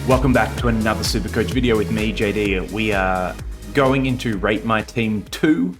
Welcome back to another SuperCoach video with me, JD. We are going into Rate My Team 2,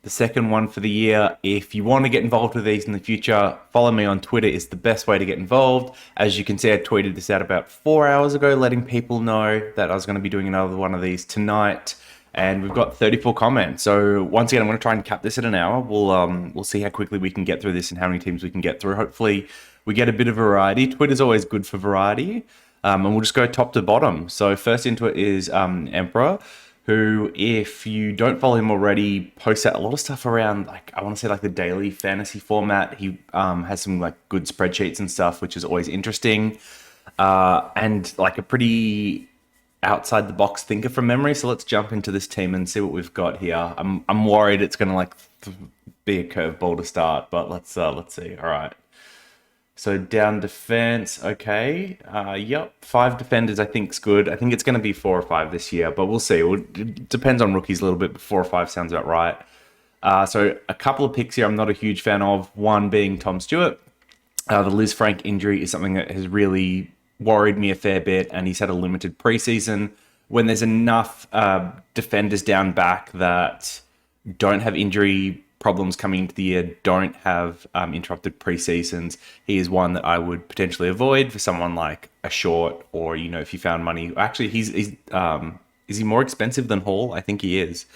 the second one for the year. If you want to get involved with these in the future, follow me on Twitter is the best way to get involved. As you can see, I tweeted this out about 4 hours ago, letting people know that I was going to be doing another one of these tonight. And we've got 34 comments. So once again, I'm going to try and cap this at an hour. We'll see how quickly we can get through this and how many teams we can get through. Hopefully we get a bit of variety. Twitter's always good for variety. And we'll just go top to bottom. So first into it is Emperor, who, if you don't follow him already, posts out a lot of stuff around, like, I want to say like the daily fantasy format. He has some like good spreadsheets and stuff, which is always interesting. And like a pretty outside the box thinker from memory. So let's jump into this team and see what we've got here. I'm worried it's going to like be a curveball to start, but let's see. All right. So down defense, okay. Yep, 5 defenders I think is good. I think it's going to be 4 or 5 this year, but we'll see. It depends on rookies a little bit, but 4 or 5 sounds about right. So a couple of picks here I'm not a huge fan of, one being Tom Stewart. The Liz Frank injury is something that has really worried me a fair bit, and he's had a limited preseason. When there's enough defenders down back that don't have injury problems coming into the year, don't have interrupted preseasons, he is one that I would potentially avoid for someone like a short, or, you know, if you found money. Actually, he's is he more expensive than Hall? I think he is.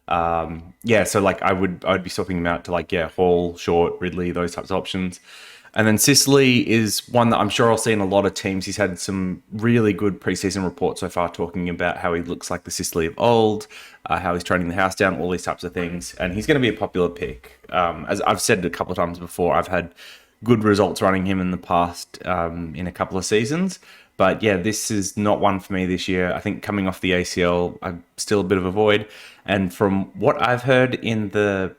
Yeah, so like I would be swapping him out to like, yeah, Hall, Short, Ridley, those types of options. And then Sicily is one that I'm sure I'll see in a lot of teams. He's had some really good preseason reports so far, talking about how he looks like the Sicily of old, how he's training the house down, all these types of things. And he's going to be a popular pick. As I've said a couple of times before, I've had good results running him in the past in a couple of seasons. But yeah, this is not one for me this year. I think coming off the ACL, I'm still a bit of a void. And from what I've heard in the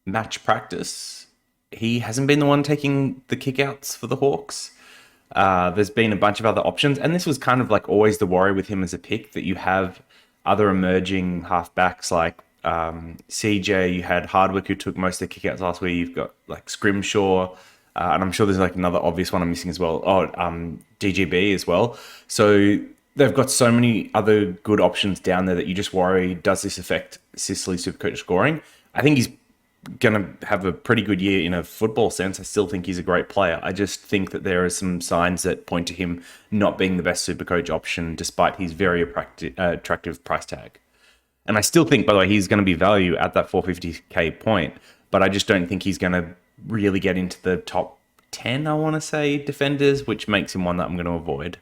match practice, he hasn't been the one taking the kickouts for the Hawks. There's been a bunch of other options, and this was kind of like always the worry with him as a pick, that you have other emerging halfbacks like CJ. You had Hardwick, who took most of the kickouts last week. You've got like Scrimshaw, and I'm sure there's like another obvious one I'm missing as well. DGB as well. So they've got so many other good options down there that you just worry, does this affect Sicily SuperCoach scoring? I think he's going to have a pretty good year in a football sense. I still think he's a great player. I just think that there are some signs that point to him not being the best SuperCoach option, despite his very attractive price tag. And I still think, by the way, he's going to be value at that 450k point, but I just don't think he's going to really get into the top 10, I want to say, defenders, which makes him one that I'm going to avoid.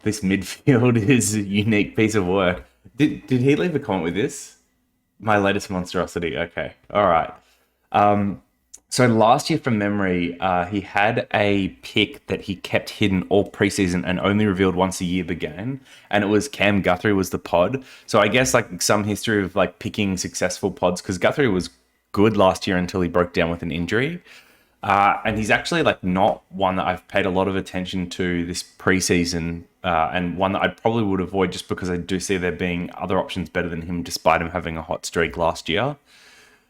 This midfield is a unique piece of work. Did he leave a comment with this? My latest monstrosity. Okay. All right. So last year, from memory, he had a pick that he kept hidden all preseason and only revealed once a year began. And it was Cam Guthrie was the pod. So I guess like some history of like picking successful pods, because Guthrie was good last year until he broke down with an injury. And he's actually like not one that I've paid a lot of attention to this preseason, and one that I probably would avoid just because I do see there being other options better than him, despite him having a hot streak last year.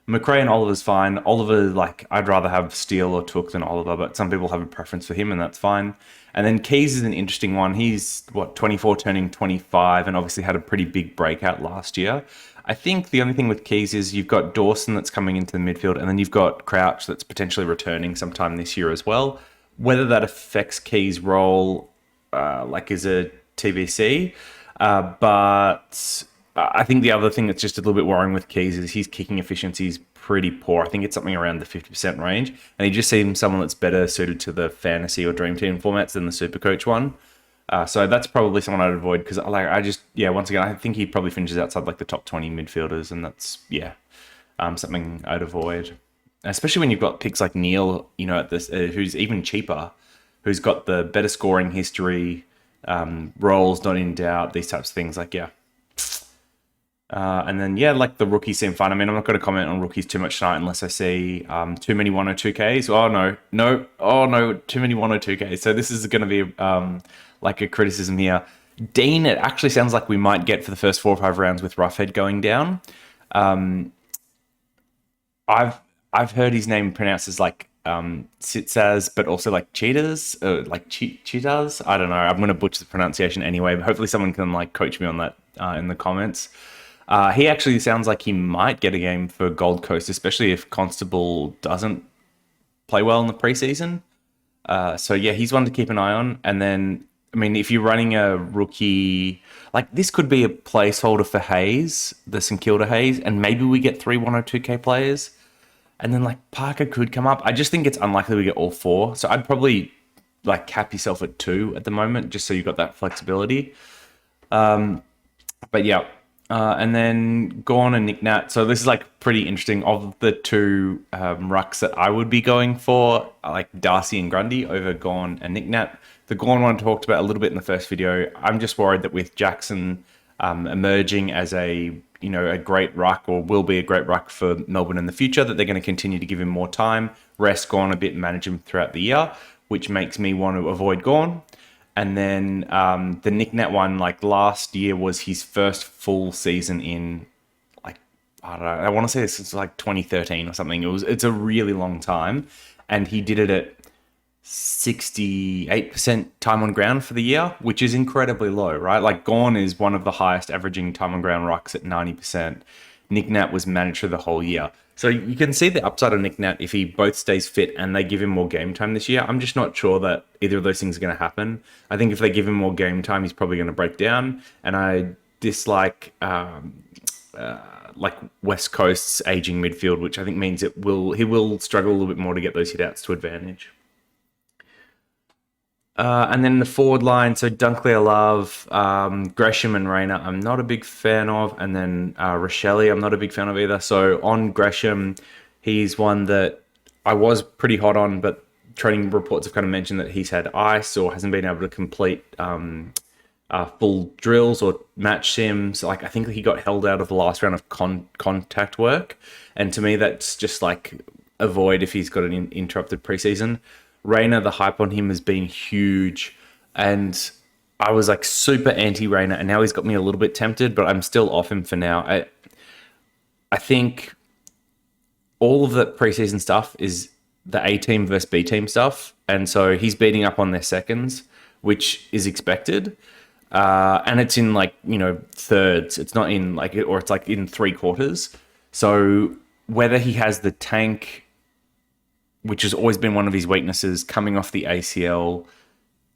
McRae and Oliver's fine. Oliver, like, I'd rather have Steele or Took than Oliver, but some people have a preference for him, and that's fine. And then Keys is an interesting one. He's 24 turning 25, and obviously had a pretty big breakout last year. I think the only thing with Keys is you've got Dawson that's coming into the midfield, and then you've got Crouch that's potentially returning sometime this year as well. Whether that affects Keys' role, like, is a TBC. But I think the other thing that's just a little bit worrying with Keys is his kicking efficiency is pretty poor. I think it's something around the 50% range, and he just seems someone that's better suited to the fantasy or dream team formats than the SuperCoach one. So that's probably someone I'd avoid, because once again, I think he probably finishes outside like the top 20 midfielders, and that's something I'd avoid. Especially when you've got picks like Neil, you know, at this who's even cheaper, who's got the better scoring history, roles not in doubt, these types of things. And then like the rookies seem fun. I mean, I'm not going to comment on rookies too much tonight unless I see too many 102Ks. Oh no, too many 102Ks. So this is going to be like a criticism here. Dean, it actually sounds like we might get for the first 4 or 5 rounds with Roughhead going down. I've heard his name pronounced as like sits as, but also like cheetahs, cheetahs. I don't know. I'm going to butcher the pronunciation anyway, but hopefully someone can like coach me on that in the comments. He actually sounds like he might get a game for Gold Coast, especially if Constable doesn't play well in the preseason. So yeah, he's one to keep an eye on. And then, I mean, if you're running a rookie, like this could be a placeholder for Hayes, the St Kilda Hayes, and maybe we get 3 102k players. And then like Parker could come up. I just think it's unlikely we get all 4. So I'd probably like cap yourself at 2 at the moment, just so you've got that flexibility. But yeah, and then Gorn and Nick Nat. So this is like pretty interesting. Of the 2 rucks that I would be going for, I like Darcy and Grundy over Gorn and Nick Nat. The Gorn one I talked about a little bit in the first video. I'm just worried that with Jackson emerging as a great ruck, or will be a great ruck for Melbourne in the future, that they're going to continue to give him more time, rest Gorn a bit, and manage him throughout the year, which makes me want to avoid Gorn. And then the Nick Nat one, like last year was his first full season in, like, I don't know, I want to say this is like 2013 or something. It's a really long time, and he did it at 68% time on ground for the year, which is incredibly low, right? Like Gorn is one of the highest averaging time on ground rucks at 90%. Nick Nat was managed for the whole year. So you can see the upside of Nick Nat if he both stays fit and they give him more game time this year. I'm just not sure that either of those things are going to happen. I think if they give him more game time, he's probably going to break down. And I dislike like West Coast's aging midfield, which I think means he will struggle a little bit more to get those hitouts to advantage. And then the forward line, so Dunkley I love, Gresham and Rayner I'm not a big fan of, and then Rochelle I'm not a big fan of either. So on Gresham, he's one that I was pretty hot on, but training reports have kind of mentioned that he's had ice or hasn't been able to complete full drills or match sims. Like I think he got held out of the last round of contact work, and to me that's just like avoid if he's got an interrupted preseason. Rayner, the hype on him has been huge, and I was like super anti-Rayner, and now he's got me a little bit tempted, but I'm still off him for now. I think all of the preseason stuff is the A team versus B team stuff, and so he's beating up on their seconds, which is expected, and it's in like thirds. It's not in like, or it's like in 3/4. So whether he has the tank, which has always been one of his weaknesses, coming off the ACL,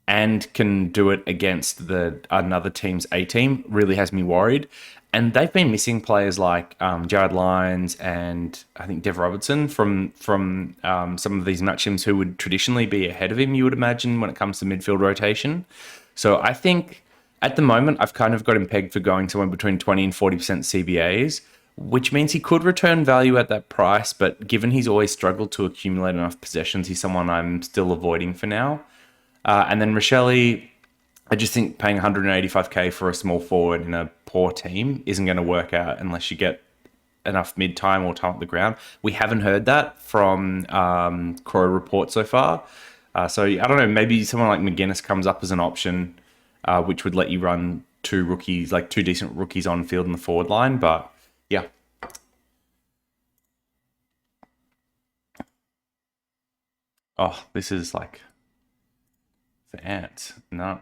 and can do it against another team's A team, really has me worried. And they've been missing players like Jared Lyons and I think Dev Robertson from some of these match-ins who would traditionally be ahead of him, you would imagine, when it comes to midfield rotation. So I think at the moment I've kind of got him pegged for going somewhere between 20 and 40% CBAs, which means he could return value at that price, but given he's always struggled to accumulate enough possessions, he's someone I'm still avoiding for now. And then Rochelle, I just think paying 185k for a small forward in a poor team isn't going to work out unless you get enough mid-time or time at the ground. We haven't heard that from Crow Report so far. So I don't know, maybe someone like McGuinness comes up as an option, which would let you run 2 rookies, like 2 decent rookies on field in the forward line, but yeah. Oh, this is like the ants. No.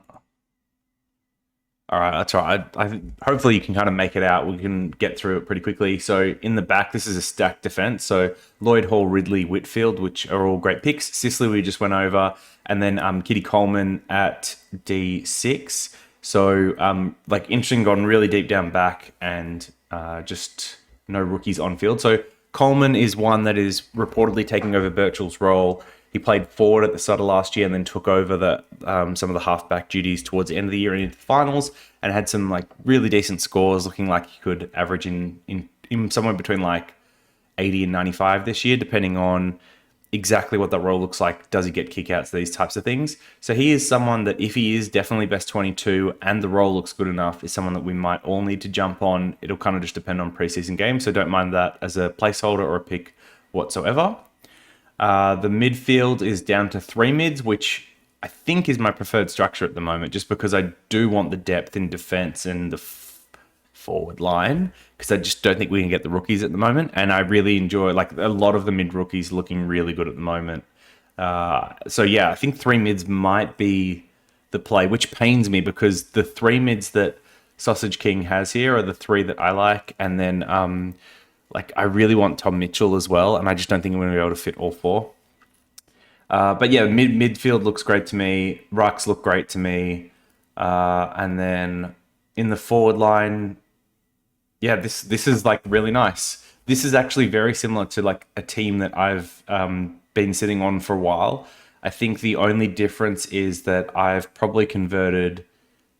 All right, that's all right. Hopefully you can kind of make it out. We can get through it pretty quickly. So in the back, this is a stacked defense. So Lloyd, Hall, Ridley, Whitfield, which are all great picks. Sicily we just went over, and then Kitty Coleman at D6. So like interesting, gone really deep down back, and just no rookies on field. So Coleman is one that is reportedly taking over Birchall's role. He played forward at the start of last year and then took over some of the halfback duties towards the end of the year and into the finals, and had some like really decent scores, looking like he could average in somewhere between like 80 and 95 this year, depending on exactly what that role looks like. Does he get kickouts, these types of things? So he is someone that, if he is definitely best 22 and the role looks good enough, is someone that we might all need to jump on. It'll kind of just depend on preseason games, so don't mind that as a placeholder or a pick whatsoever. The midfield is down to 3 mids, which I think is my preferred structure at the moment, just because I do want the depth in defense and the forward line, because I just don't think we can get the rookies at the moment. And I really enjoy, like, a lot of the mid rookies looking really good at the moment. So yeah, I think three mids might be the play, which pains me because the three mids that Sausage King has here are the three that I like, and then like I really want Tom Mitchell as well, and I just don't think I'm going to be able to fit all four. But yeah, midfield looks great to me. Rucks look great to me, and then in the forward line, yeah, this is like really nice. This is actually very similar to like a team that I've been sitting on for a while. I think the only difference is that I've probably converted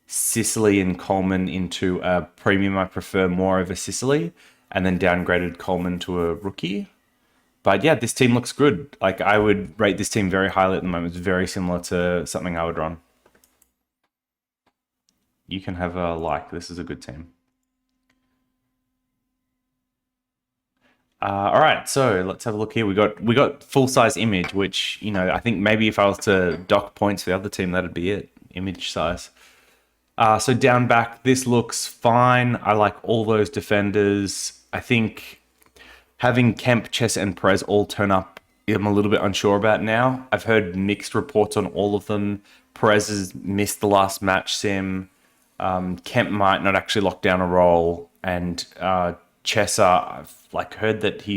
Sicily and Coleman into a premium. I prefer more over Sicily, and then downgraded Coleman to a rookie. But yeah, this team looks good. Like I would rate this team very highly at the moment. It's very similar to something I would run. You can have a like. This is a good team. All right, so let's have a look here. We got full size image, which I think maybe if I was to dock points for the other team, that'd be it. Image size. So down back, this looks fine. I like all those defenders. I think having Kemp, Chess, and Perez all turn up, I'm a little bit unsure about now. I've heard mixed reports on all of them. Perez has missed the last match sim. Kemp might not actually lock down a role, and Chessa, I've like heard that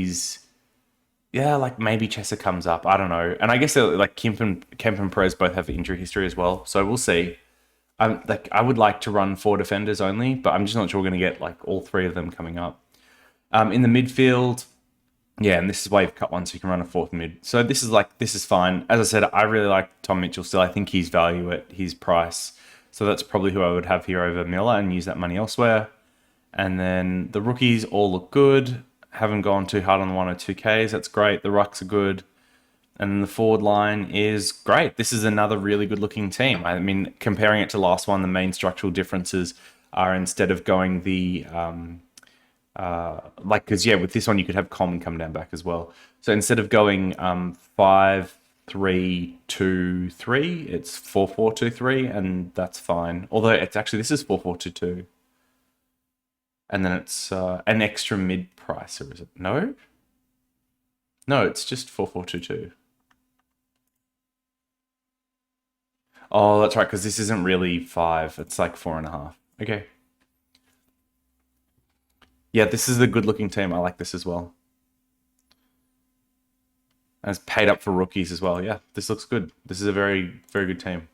like maybe Chessa comes up. I don't know, and I guess like Kemp and Perez both have injury history as well, so we'll see. I would like to run four defenders only, but I'm just not sure we're going to get like all three of them coming up. In the midfield, yeah, and this is why you've cut one so you can run a fourth mid. So this is fine. As I said, I really like Tom Mitchell still. I think he's value at his price. So that's probably who I would have here over Miller and use that money elsewhere. And then the rookies all look good. Haven't gone too hard on the 1 or 2Ks. That's great. The rucks are good. And then the forward line is great. This is another really good looking team. I mean, comparing it to last one, the main structural differences are instead of going the because with this one you could have Coleman come down back as well. So instead of going 5-3-2-3, it's 4-4-2-3, and that's fine. Although it's actually this is 4-4-2-2, and then it's an extra mid price, or is it? No, it's just 4-4-2-2. Oh, that's right, because this isn't really 5. It's like 4.5. Okay. Yeah, this is a good-looking team. I like this as well. And it's paid up for rookies as well. Yeah, this looks good. This is a very, very good team.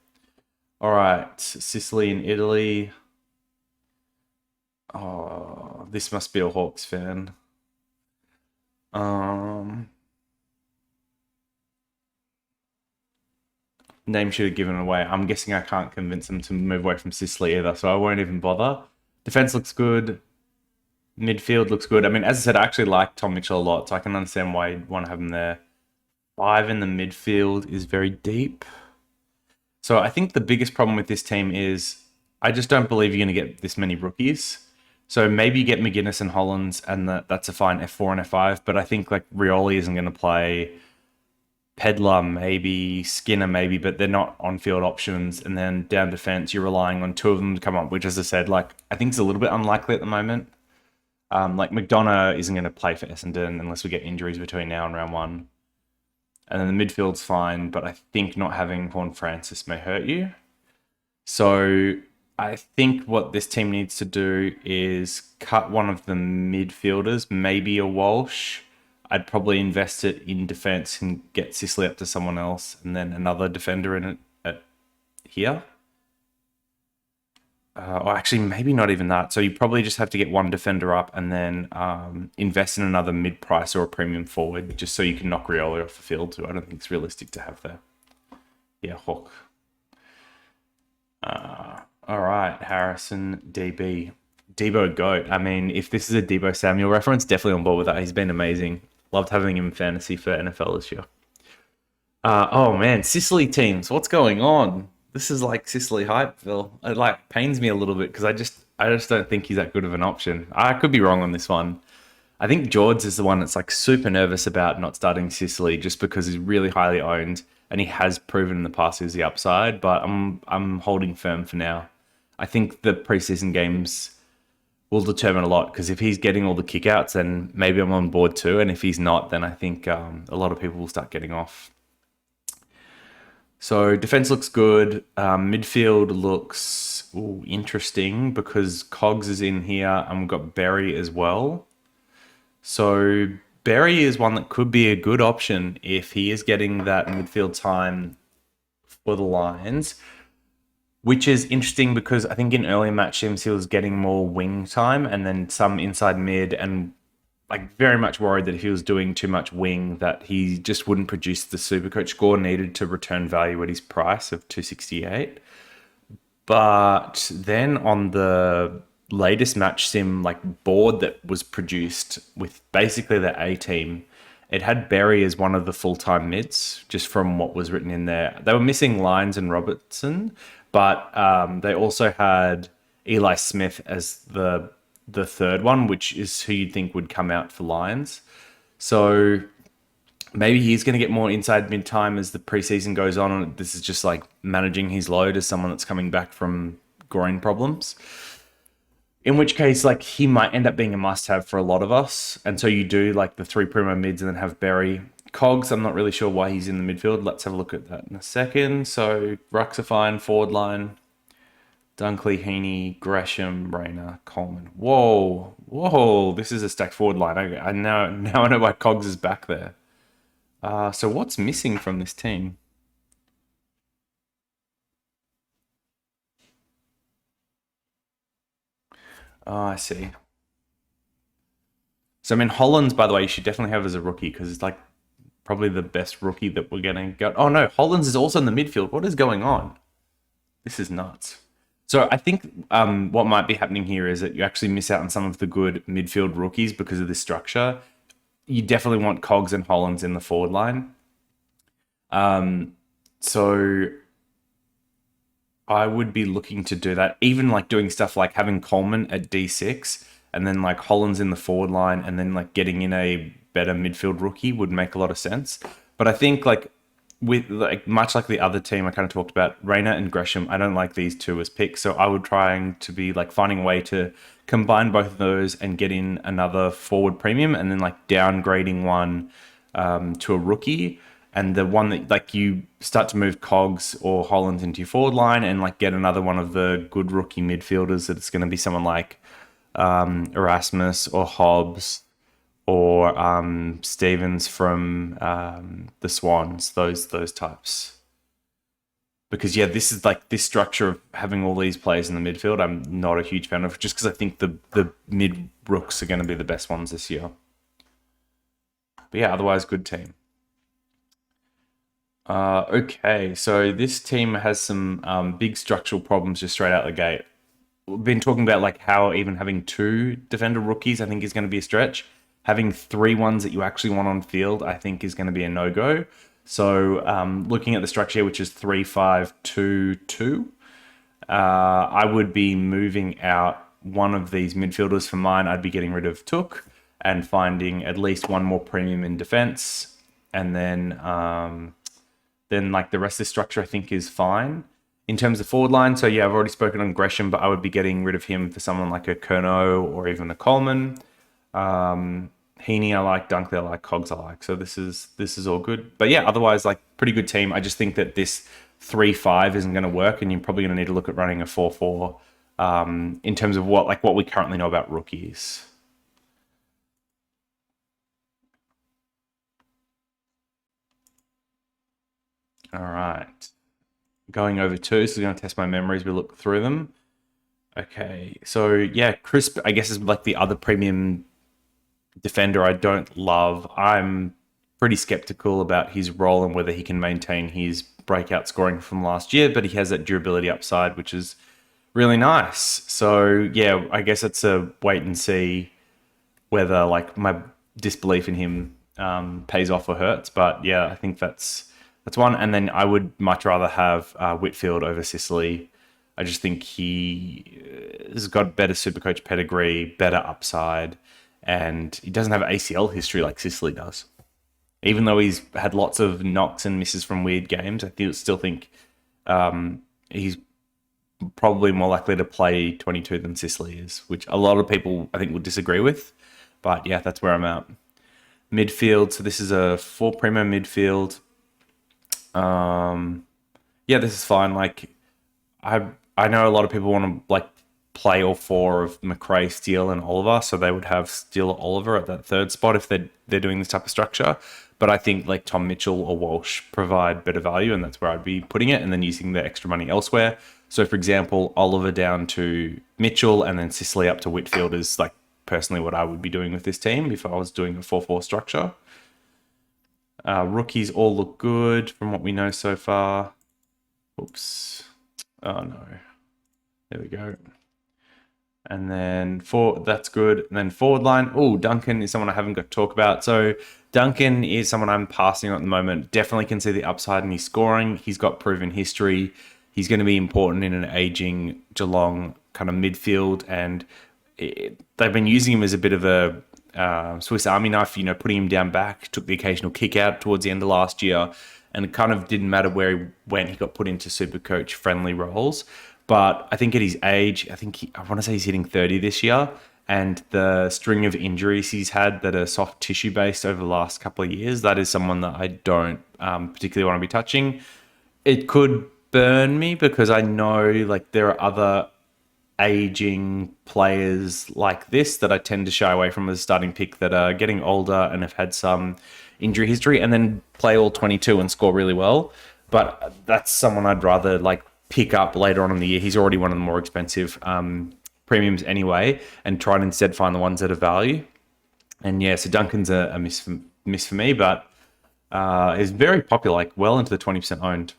All right, Sicily and Italy. Oh, this must be a Hawks fan. Name should have given away. I'm guessing I can't convince them to move away from Sicily either, so I won't even bother. Defense looks good. Midfield looks good. I mean, as I said, I actually like Tom Mitchell a lot, so I can understand why you'd want to have him there. 5 in the midfield is very deep. So I think the biggest problem with this team is I just don't believe you're going to get this many rookies. So maybe you get McGuinness and Hollands, and that's a fine F4 and F5, but I think like Rioli isn't going to play. Pedlar maybe, Skinner maybe, but they're not on-field options. And then down defense, you're relying on 2 of them to come up, which, as I said, like I think is a little bit unlikely at the moment. Like McDonough isn't going to play for Essendon unless we get injuries between now and round 1. And then the midfield's fine, but I think not having Horn Francis may hurt you. So I think what this team needs to do is cut one of the midfielders, maybe a Walsh. I'd probably invest it in defense and get Sicily up to someone else, and then another defender in it at here. Or actually, maybe not even that. So you probably just have to get one defender up and then invest in another mid-price or a premium forward, just so you can knock Rioli off the field too. I don't think it's realistic to have there. Yeah, Hawk. All right, Harrison, DB. Debo GOAT. I mean, if this is a Debo Samuel reference, definitely on board with that. He's been amazing. Loved having him in fantasy for NFL this year. Oh man, Sicily teams. What's going on? This is like Sicily hypeville. It like pains me a little bit because I just don't think he's that good of an option. I could be wrong on this one. I think George is the one that's like super nervous about not starting Sicily just because he's really highly owned and he has proven in the past he's the upside. But I'm holding firm for now. I think the preseason games will determine a lot because if he's getting all the kickouts, then maybe I'm on board too. And if he's not, then I think a lot of people will start getting off. So defense looks good. Midfield looks interesting because Cogs is in here and we've got Berry as well. So Berry is one that could be a good option if he is getting that midfield time for the Lions, which is interesting because I think in earlier match sims he was getting more wing time and then some inside mid, and like very much worried that if he was doing too much wing that he just wouldn't produce the Supercoach score needed to return value at his price of 268. But then on the latest match sim like board that was produced with basically the A team, it had Berry as one of the full-time mids, just from what was written in there. They were missing Lyons and Robertson, but they also had Eli Smith as the third one, which is who you'd think would come out for Lions. So maybe he's going to get more inside mid time as the preseason goes on. And this is just like managing his load as someone that's coming back from groin problems. In which case, like he might end up being a must-have for a lot of us. And so you do like the three primo mids and then have Berry. Cogs, I'm not really sure why he's in the midfield. Let's have a look at that in a second. So Rucks are fine, forward line. Dunkley, Heaney, Gresham, Rayner, Coleman. Whoa, this is a stacked forward line. I now I know why Cogs is back there. So what's missing from this team? Oh, I see. So I mean, Hollands, by the way, you should definitely have as a rookie because it's like probably the best rookie that we're getting. Oh no, Hollands is also in the midfield. What is going on? This is nuts. So I think what might be happening here is that you actually miss out on some of the good midfield rookies because of this structure. You definitely want Cogs and Hollands in the forward line. So I would be looking to do that, even like doing stuff like having Coleman at D6 and then like Hollands in the forward line and then like getting in a better midfield rookie would make a lot of sense. But I think like with like much like the other team I kind of talked about, Rayner and Gresham, I don't like these two as picks. So I would trying to be like finding a way to combine both of those and get in another forward premium and then like downgrading one to a rookie. And the one that like you start to move Cogs or Holland into your forward line and like get another one of the good rookie midfielders that it's going to be someone like Erasmus or Hobbs or Stevens from the Swans, those types. Because yeah, this is like this structure of having all these players in the midfield. I'm not a huge fan of, just because I think the mid rooks are going to be the best ones this year. But yeah, otherwise good team. Okay, so this team has some big structural problems just straight out the gate. We've been talking about like how even having two defender rookies I think is going to be a stretch. Having three ones that you actually want on field I think is going to be a no-go. So looking at the structure, which is 3-5-2-2, I would be moving out one of these midfielders for mine. I'd be getting rid of Took and finding at least one more premium in defense. And then like the rest of the structure I think is fine. In terms of forward line, so yeah, I've already spoken on Gresham, but I would be getting rid of him for someone like a Kerno or even a Coleman. Heaney I like, Dunkley I like, Cogs I like. So this is all good. But yeah, otherwise like pretty good team. I just think that this 3-5 isn't going to work, and you're probably going to need to look at running a 4-4 in terms of what we currently know about rookies. All right. Going over two, so we're going to test my memories. We look through them. Okay, so yeah, Crisp, I guess, is like the other premium defender I don't love. I'm pretty skeptical about his role and whether he can maintain his breakout scoring from last year, but he has that durability upside, which is really nice. So yeah, I guess it's a wait and see whether like my disbelief in him pays off or hurts. But yeah, I think that's one. And then I would much rather have Whitfield over Sicily. I just think he has got better Supercoach pedigree, better upside, and he doesn't have ACL history like Sicily does. Even though he's had lots of knocks and misses from weird games, I still think he's probably more likely to play 22 than Sicily is, which a lot of people I think would disagree with. But yeah, that's where I'm at. Midfield, so this is a 4 primo midfield. Yeah, this is fine. Like, I know a lot of people want to like play all four of McRae, Steele, and Oliver, so they would have Steele or Oliver at that third spot if they're doing this type of structure. But I think like Tom Mitchell or Walsh provide better value, and that's where I'd be putting it, and then using the extra money elsewhere. So, for example, Oliver down to Mitchell, and then Sicily up to Whitfield is like personally what I would be doing with this team if I was doing a 4-4 structure. Rookies all look good from what we know so far. Oops. Oh no. There we go. And then that's good. And then forward line. Oh, Duncan is someone I haven't got to talk about. So Duncan is someone I'm passing on at the moment. Definitely can see the upside in his scoring. He's got proven history. He's going to be important in an aging Geelong kind of midfield. And they've been using him as a bit of a Swiss Army knife, putting him down back, took the occasional kick out towards the end of last year. And it kind of didn't matter where he went. He got put into SuperCoach friendly roles. But I think at his age, I want to say he's hitting 30 this year. And the string of injuries he's had that are soft tissue based over the last couple of years, that is someone that I don't particularly want to be touching. It could burn me because I know like there are other aging players like this that I tend to shy away from as a starting pick that are getting older and have had some injury history and then play all 22 and score really well. But that's someone I'd rather like pick up later on in the year. He's already one of the more expensive premiums anyway, and try and instead find the ones that are value. And yeah, so Duncan's a miss for me, but is very popular, like well into the 20% owned.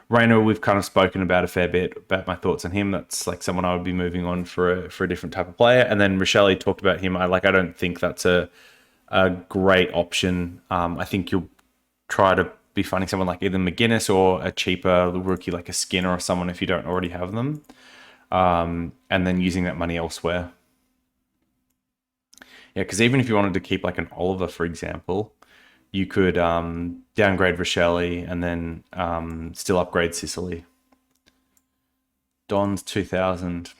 Rayner, we've kind of spoken about a fair bit about my thoughts on him. That's like someone I would be moving on for a different type of player. And then Rochelle talked about him. I don't think that's a great option. I think you'll try to be finding someone like either McGuinness or a cheaper rookie like a Skinner or someone if you don't already have them. And then using that money elsewhere. Yeah, because even if you wanted to keep like an Oliver, for example, you could downgrade Rochelle and then still upgrade Sicily. Dons 2000.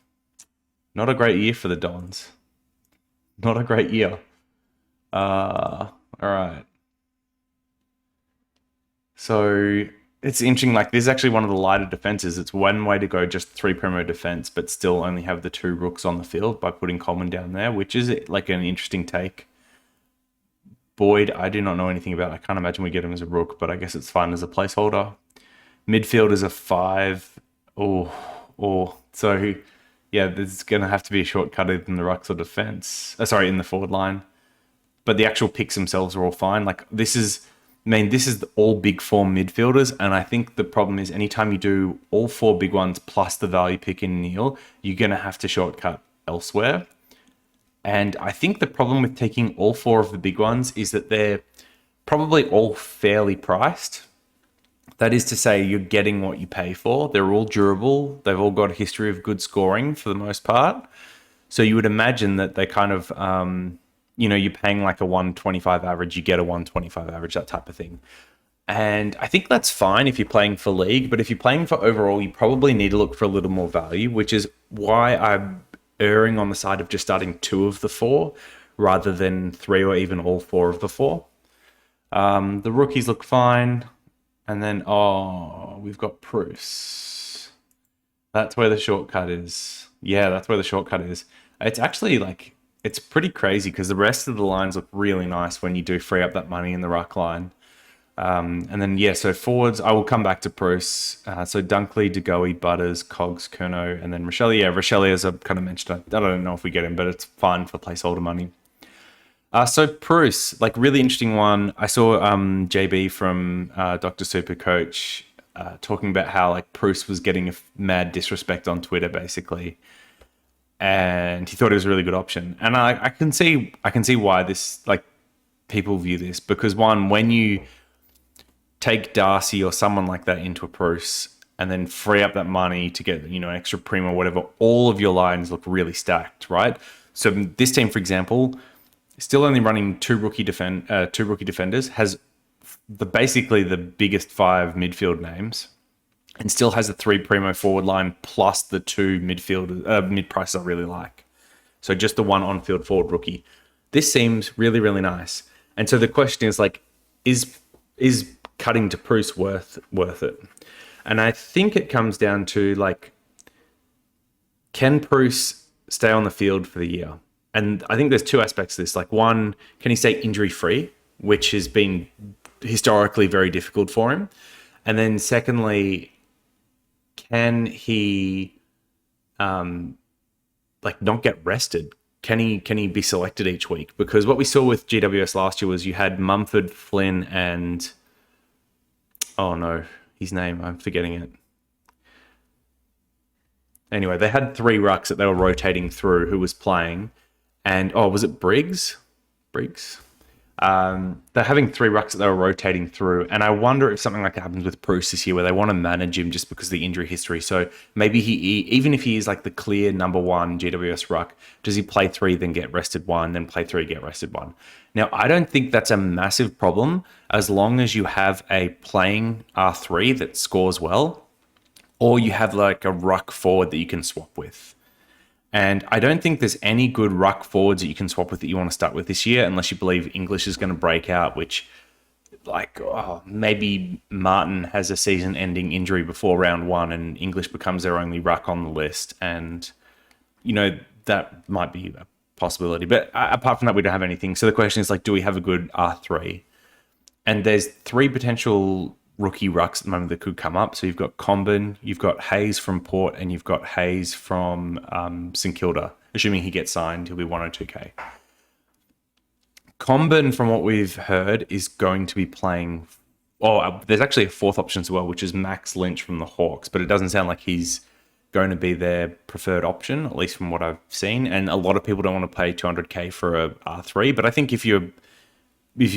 Not a great year for the Dons. Not a great year. All right. So it's interesting. Like, this is actually one of the lighter defenses. It's one way to go, just 3 promo defense, but still only have the 2 rooks on the field by putting Coleman down there, which is like an interesting take. Boyd, I do not know anything about. I can't imagine we get him as a rook, but I guess it's fine as a placeholder. Midfield is a 5. So yeah, there's going to have to be a shortcut in the rucks or defense. In the forward line. But the actual picks themselves are all fine. Like, this is all big 4 midfielders, and I think the problem is anytime you do all 4 big ones plus the value pick in Neil, you're going to have to shortcut elsewhere. And I think the problem with taking all 4 of the big ones is that they're probably all fairly priced. That is to say, you're getting what you pay for. They're all durable. They've all got a history of good scoring for the most part. So you would imagine that they kind of, you're paying like a 125 average, you get a 125 average, that type of thing. And I think that's fine if you're playing for league, but if you're playing for overall, you probably need to look for a little more value, which is why I'm erring on the side of just starting 2 of the 4 rather than 3 or even all 4 of the 4. The rookies look fine. And then, we've got Bruce. That's where the shortcut is. Yeah, that's where the shortcut is. It's actually like, it's pretty crazy because the rest of the lines look really nice when you do free up that money in the ruck line. And then, so forwards, I will come back to Bruce. So Dunkley, DeGoey, Butters, Cogs, Kerno, and then Rochelle. Yeah, Rochelle, as I kind of mentioned, I don't know if we get him, but it's fine for placeholder money. So Bruce, like, really interesting one. I saw JB from Dr. SuperCoach talking about how like Bruce was getting a mad disrespect on Twitter, basically. And he thought it was a really good option. And I can see why this, like, people view this, because one, when you take Darcy or someone like that into a Bruce and then free up that money to get, an extra prem or whatever, all of your lines look really stacked, right? So this team, for example, still only running 2 rookie defenders, has basically the biggest 5 midfield names, and still has a 3 primo forward line plus the 2 mid prices I really like. So just the 1 on-field forward rookie. This seems really, really nice. And so the question is, like, is cutting to Bruce worth it? And I think it comes down to like, can Bruce stay on the field for the year? And I think there's two aspects to this. Like, one, can he stay injury free, which has been historically very difficult for him? And then secondly, can he like not get rested? Can he be selected each week? Because what we saw with GWS last year was you had Mumford, Flynn, and oh no, his name, I'm forgetting it. Anyway, they had three rucks that they were rotating through who was playing. And, oh, was it Briggs? Briggs? They're having three rucks that they were rotating through. And I wonder if something like that happens with Bruce this year where they want to manage him just because of the injury history. So maybe even if he is like the clear number one GWS ruck, does he play three, then get rested one, then play three, get rested one? Now, I don't think that's a massive problem as long as you have a playing R3 that scores well, or you have like a ruck forward that you can swap with. And I don't think there's any good ruck forwards that you can swap with that you want to start with this year, unless you believe English is going to break out, which, like, maybe Martin has a season-ending injury before round one and English becomes their only ruck on the list. And, that might be a possibility. But apart from that, we don't have anything. So the question is, like, do we have a good R3? And there's three potential rookie rucks at the moment that could come up. So you've got Comben, you've got Hayes from Port, and you've got Hayes from St Kilda. Assuming he gets signed, he'll be 102k. Comben, from what we've heard, is going to be playing... there's actually a fourth option as well, which is Max Lynch from the Hawks, but it doesn't sound like he's going to be their preferred option, at least from what I've seen. And a lot of people don't want to pay 200k for a R3, but I think if you've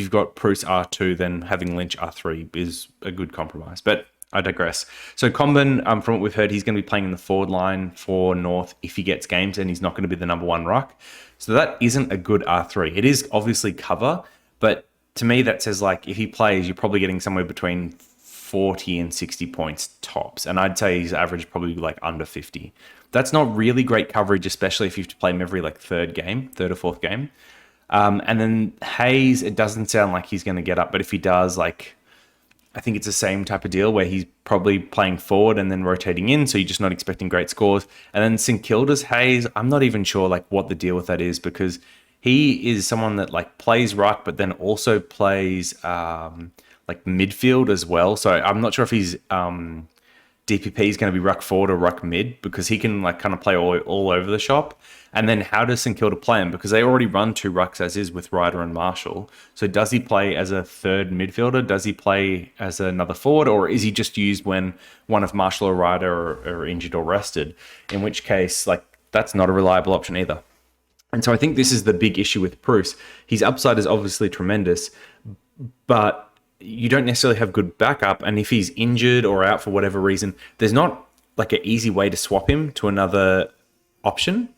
got Bruce R2, then having Lynch R3 is a good compromise. But I digress. So Comben, from what we've heard, he's going to be playing in the forward line for North if he gets games, and he's not going to be the number one ruck. So that isn't a good R3. It is obviously cover, but to me that says, like, if he plays, you're probably getting somewhere between 40 and 60 points tops. And I'd say his average probably like under 50. That's not really great coverage, especially if you have to play him every like third or fourth game. And then Hayes, it doesn't sound like he's going to get up, but if he does, like, I think it's the same type of deal where he's probably playing forward and then rotating in, so you're just not expecting great scores. And then St Kilda's Hayes, I'm not even sure like what the deal with that is, because he is someone that like plays ruck, but then also plays like midfield as well. So I'm not sure if he's DPP is going to be ruck forward or ruck mid, because he can like kind of play all over the shop. And then how does St Kilda play him? Because they already run two rucks as is with Ryder and Marshall. So does he play as a third midfielder? Does he play as another forward? Or is he just used when one of Marshall or Ryder are injured or rested? In which case, like, that's not a reliable option either. And so I think this is the big issue with Bruce. His upside is obviously tremendous, but you don't necessarily have good backup. And if he's injured or out for whatever reason, there's not like an easy way to swap him to another option.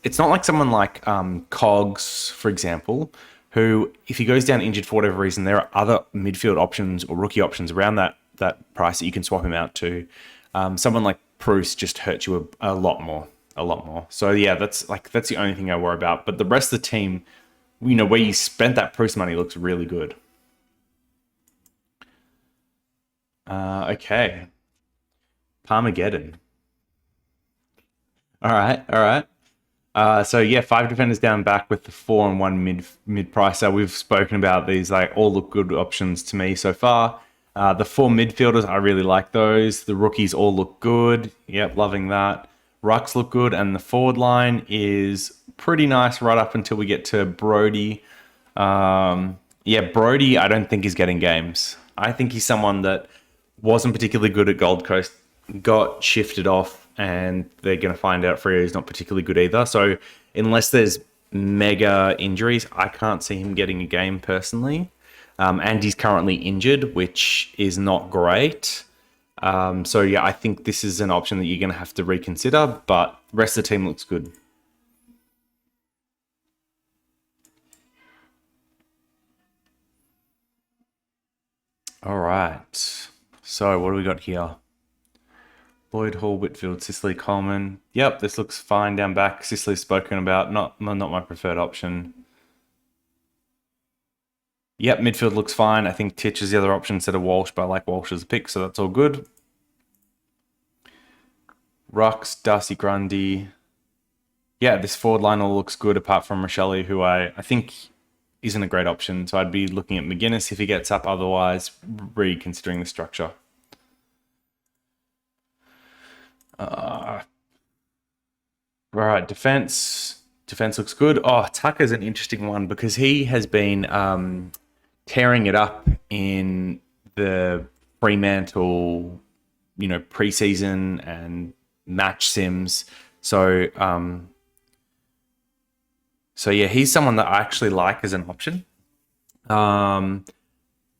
It's not like someone like Cogs, for example, who, if he goes down injured for whatever reason, there are other midfield options or rookie options around that price that you can swap him out to. Someone like Bruce just hurts you a lot more. So yeah, that's the only thing I worry about. But the rest of the team, where you spent that Bruce money looks really good. Okay. Parmageddon. All right. So yeah, 5 defenders down back with the 4 and 1 mid pricer. We've spoken about these, like, all look good options to me so far. The 4 midfielders, I really like those. The rookies all look good. Yep, loving that. Rucks look good, and the forward line is pretty nice right up until we get to Brody. Brody, I don't think he's getting games. I think he's someone that wasn't particularly good at Gold Coast, got shifted off, and they're going to find out Freo is not particularly good either. So unless there's mega injuries, I can't see him getting a game personally. And he's currently injured, which is not great. So yeah, I think this is an option that you're going to have to reconsider, but the rest of the team looks good. All right. So what do we got here? Lloyd Hall, Whitfield, Sicily, Coleman. Yep, this looks fine down back. Sicily's spoken about, not my preferred option. Yep, midfield looks fine. I think Titch is the other option instead of Walsh, but I like Walsh as a pick, so that's all good. Rux, Darcy Grundy. Yeah, this forward line all looks good apart from Rochelle, who I think isn't a great option. So I'd be looking at McGuinness if he gets up, otherwise reconsidering the structure. All right, defense. Defense looks good. Oh, Tucker's an interesting one because he has been tearing it up in the Fremantle, preseason and match sims. So yeah, he's someone that I actually like as an option.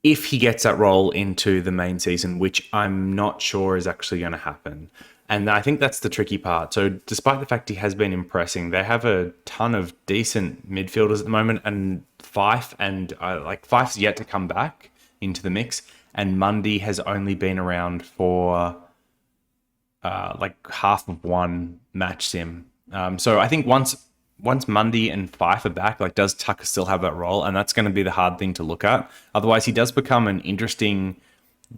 If he gets that role into the main season, which I'm not sure is actually going to happen. And I think that's the tricky part. So despite the fact he has been impressing, they have a ton of decent midfielders at the moment, and Fife Fife's yet to come back into the mix, and Mundy has only been around for half of one match sim. So I think once Mundy and Fife are back, does Tucker still have that role? And that's going to be the hard thing to look at. Otherwise, he does become an interesting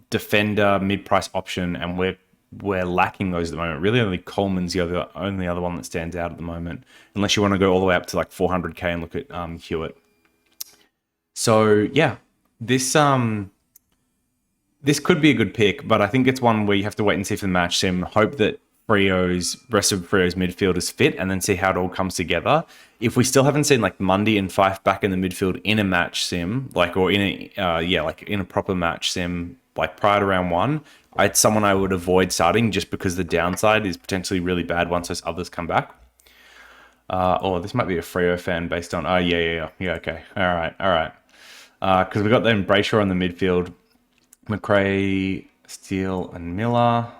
defender mid-price option, and we're lacking those at the moment. Really, only Coleman's the only other one that stands out at the moment, unless you want to go all the way up to 400k and look at Hewitt. So yeah, this could be a good pick, but I think it's one where you have to wait and see for the match sim, hope that rest of Freo's midfield is fit, and then see how it all comes together. If we still haven't seen Mundy and Fife back in the midfield in a match sim, or in a proper match sim, prior to round one, it's someone I would avoid starting just because the downside is potentially really bad once those others come back. This might be a Freo fan based on, yeah, okay. All right. Because we got them Brayshaw on the midfield, McRae, Steele, and Miller.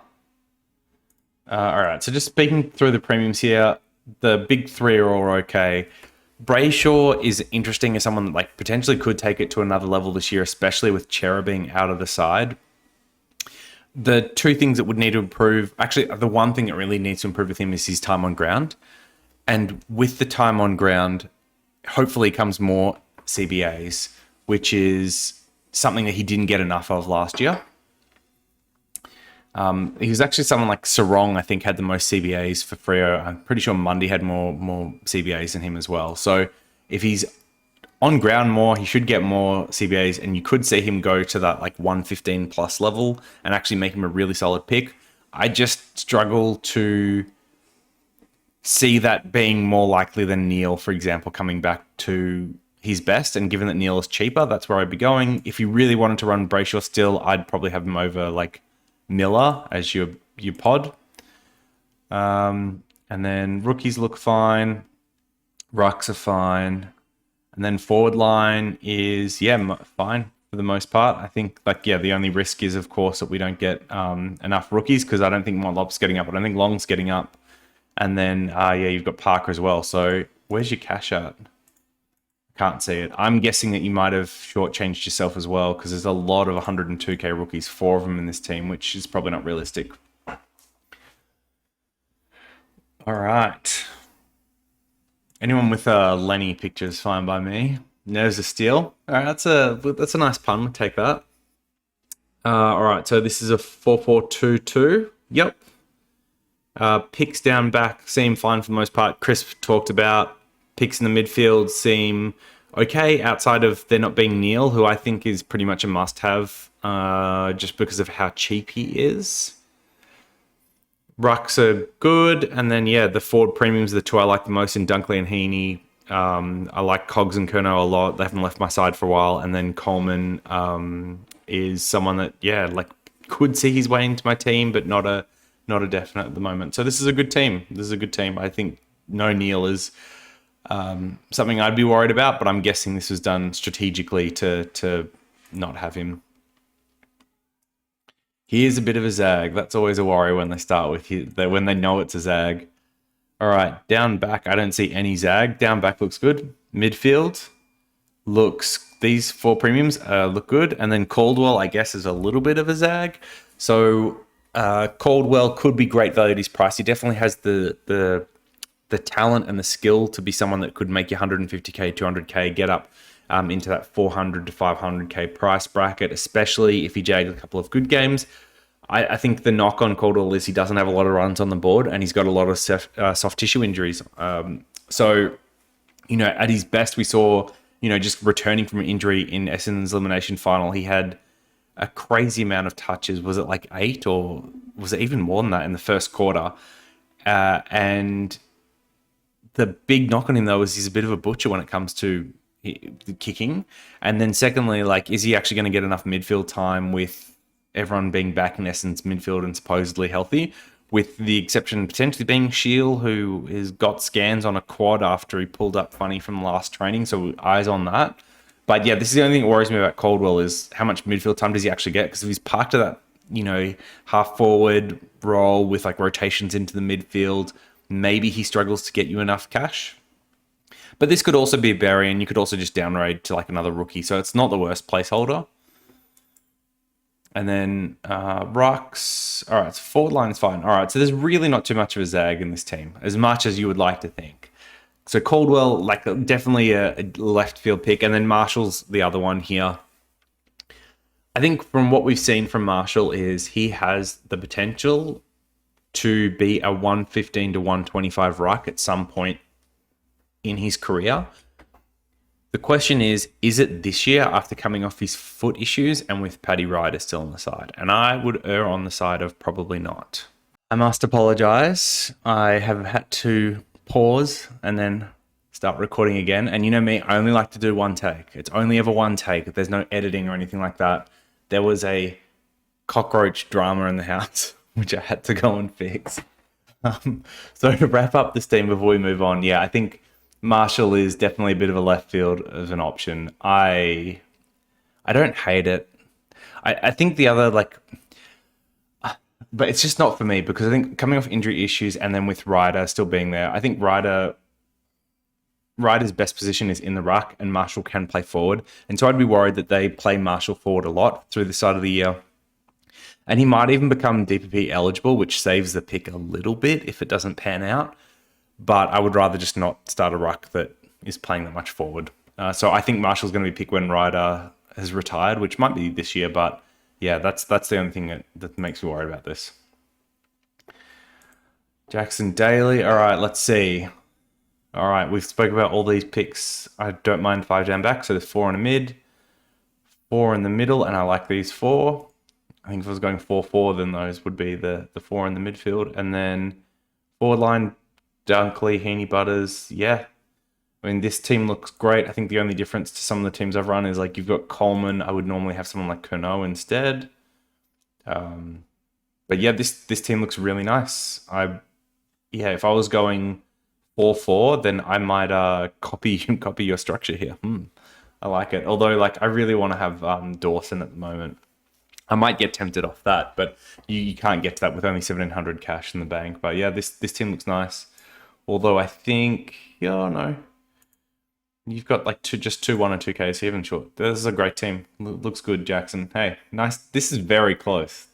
All right, so just speaking through the premiums here, the big three are all okay. Brayshaw is interesting as someone that potentially could take it to another level this year, especially with Chera being out of the side. The two things that would need to improve, actually, the one thing that really needs to improve with him is his time on ground. And with the time on ground, hopefully comes more CBAs, which is something that he didn't get enough of last year. He was actually someone like Sarong, I think, had the most CBAs for Freo. I'm pretty sure Mundy had more CBAs than him as well. So if he's on ground more, he should get more CBAs, and you could see him go to that 115 plus level and actually make him a really solid pick. I just struggle to see that being more likely than Neil, for example, coming back to his best. And given that Neil is cheaper, that's where I'd be going. If you really wanted to run Brayshaw still, I'd probably have him over Miller as your pod. And then rookies look fine. Rucks are fine. And then forward line is, fine for the most part. I think, the only risk is, of course, that we don't get enough rookies, because I don't think Montlop's getting up. I don't think Long's getting up. And then, you've got Parker as well. So where's your cash at? Can't see it. I'm guessing that you might have shortchanged yourself as well, because there's a lot of 102k rookies, 4 of them in this team, which is probably not realistic. All right. Anyone with Lenny pictures, fine by me. There's a steal. All right, that's a nice pun. We'll take that. All right, so this is a 4-4-2-2. Yep. Picks down back seem fine for the most part. Chris talked about picks in the midfield seem okay, outside of there not being Neil, who I think is pretty much a must-have just because of how cheap he is. Rucks are good, and then the forward premiums are the two I like the most in Dunkley and Heaney. I like Cogs and Curnow a lot. They haven't left my side for a while, and then Coleman is someone that could see his way into my team, but not a definite at the moment. So this is a good team. I think no Neil is something I'd be worried about, but I'm guessing this was done strategically to not have him. He is a bit of a zag. That's always a worry when they start with when they know it's a zag. All right, down back, I don't see any zag. Down back looks good. Midfield these 4 premiums look good. And then Caldwell, I guess, is a little bit of a zag. So Caldwell could be great value at his price. He definitely has the talent and the skill to be someone that could make you 150k, 200k, get up into that 400 to 500k price bracket, especially if he jags a couple of good games. I think the knock on Caldwell is he doesn't have a lot of runs on the board, and he's got a lot of soft tissue injuries. So, at his best, we saw, just returning from an injury in Essendon's elimination final, he had a crazy amount of touches. Was it like 8, or was it even more than that in the first quarter? And the big knock on him, though, is he's a bit of a butcher when it comes to the kicking. And then secondly, is he actually going to get enough midfield time with everyone being back in Essendon's midfield and supposedly healthy, with the exception potentially being Shield, who has got scans on a quad after he pulled up funny from last training, so eyes on that. But yeah, this is the only thing that worries me about Caldwell, is how much midfield time does he actually get? Because if he's parked to that, half forward role with rotations into the midfield, maybe he struggles to get you enough cash. But this could also be a berry, and you could also just downgrade to another rookie, so it's not the worst placeholder. And then rucks. All right, so forward line is fine. All right, so there's really not too much of a zag in this team, as much as you would like to think. So Caldwell, definitely a left field pick, and then Marshall's the other one here. I think from what we've seen from Marshall is he has the potential to be a 115 to 125 ruck at some point in his career. The question is it this year after coming off his foot issues and with Paddy Ryder still on the side? And I would err on the side of probably not. I must apologise. I have had to pause and then start recording again. And you know me, I only like to do one take. It's only ever one take. There's no editing or anything like that. There was a cockroach drama in the house, which I had to go and fix. So to wrap up this team before we move on, I think Marshall is definitely a bit of a left field as an option. I don't hate it. I think the other but it's just not for me, because I think coming off injury issues and then with Ryder still being there, I think Ryder's best position is in the ruck, and Marshall can play forward. And so I'd be worried that they play Marshall forward a lot through the side of the year. And he might even become DPP eligible, which saves the pick a little bit if it doesn't pan out. But I would rather just not start a ruck that is playing that much forward. So I think Marshall's going to be picked when Ryder has retired, which might be this year. But yeah, that's the only thing that makes me worried about this. Jackson Daly. All right, let's see. All right, we've spoken about all these picks. I don't mind 5 down back. So there's 4 in the mid, 4 in the middle, and I like these 4. I think if I was going 4-4, then those would be the 4 in the midfield. And then forward line, Dunkley, Heaney, Butters. Yeah. I mean, this team looks great. I think the only difference to some of the teams I've run is you've got Coleman. I would normally have someone like Curnow instead. But yeah, this team looks really nice. If I was going 4-4, then I might copy your structure here. I like it. Although I really want to have Dawson at the moment. I might get tempted off that, but you can't get to that with only 1,700 cash in the bank. But yeah, this team looks nice. Although I think, no, you've got just 2 1 and 2Ks here, haven't you? This is a great team. Looks good, Jackson. Hey, nice. This is very close.